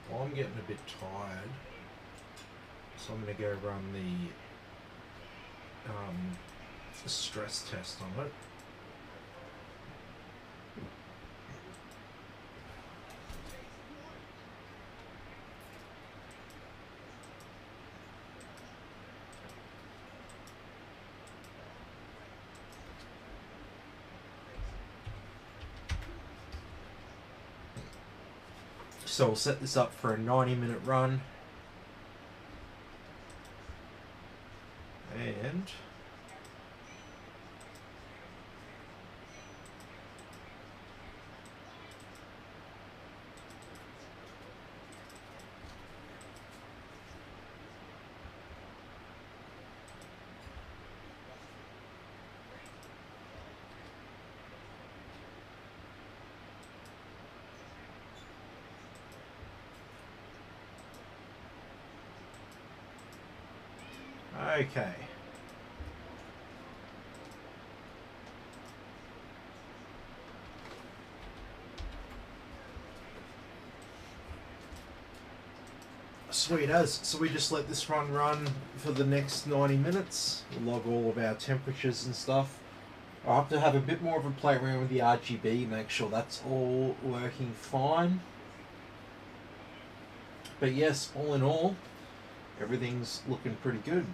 [SPEAKER 1] Well, I'm getting a bit tired, so I'm going to go run the stress test on it. So we'll set this up for a 90-minute run. And okay. Sweet as. So we just let this run for the next 90 minutes. We'll log all of our temperatures and stuff. I'll have to have a bit more of a play around with the RGB, make sure that's all working fine. But yes, all in all, everything's looking pretty good.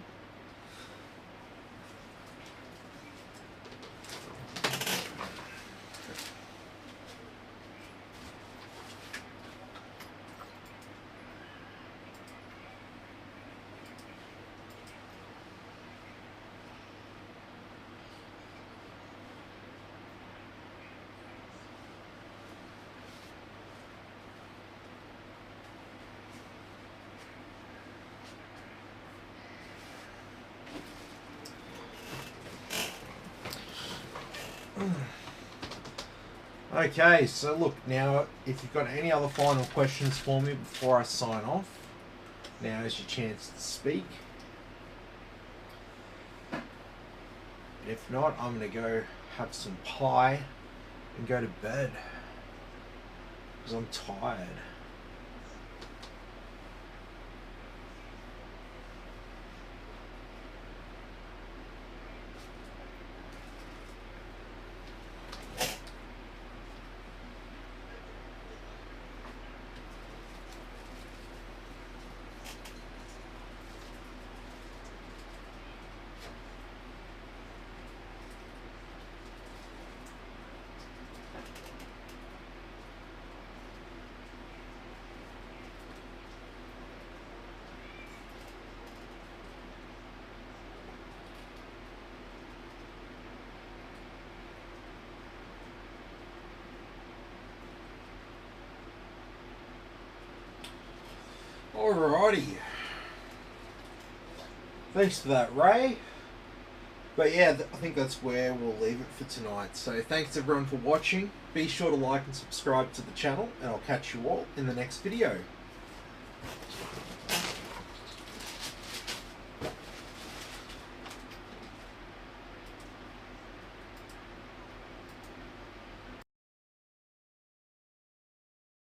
[SPEAKER 1] Okay, so look, now if you've got any other final questions for me before I sign off, now is your chance to speak. And if not, I'm going to go have some pie and go to bed because I'm tired. Alrighty. Thanks for that, Ray. But yeah, I think that's where we'll leave it for tonight. So thanks everyone for watching. Be sure to like and subscribe to the channel, and I'll catch you all in the next video.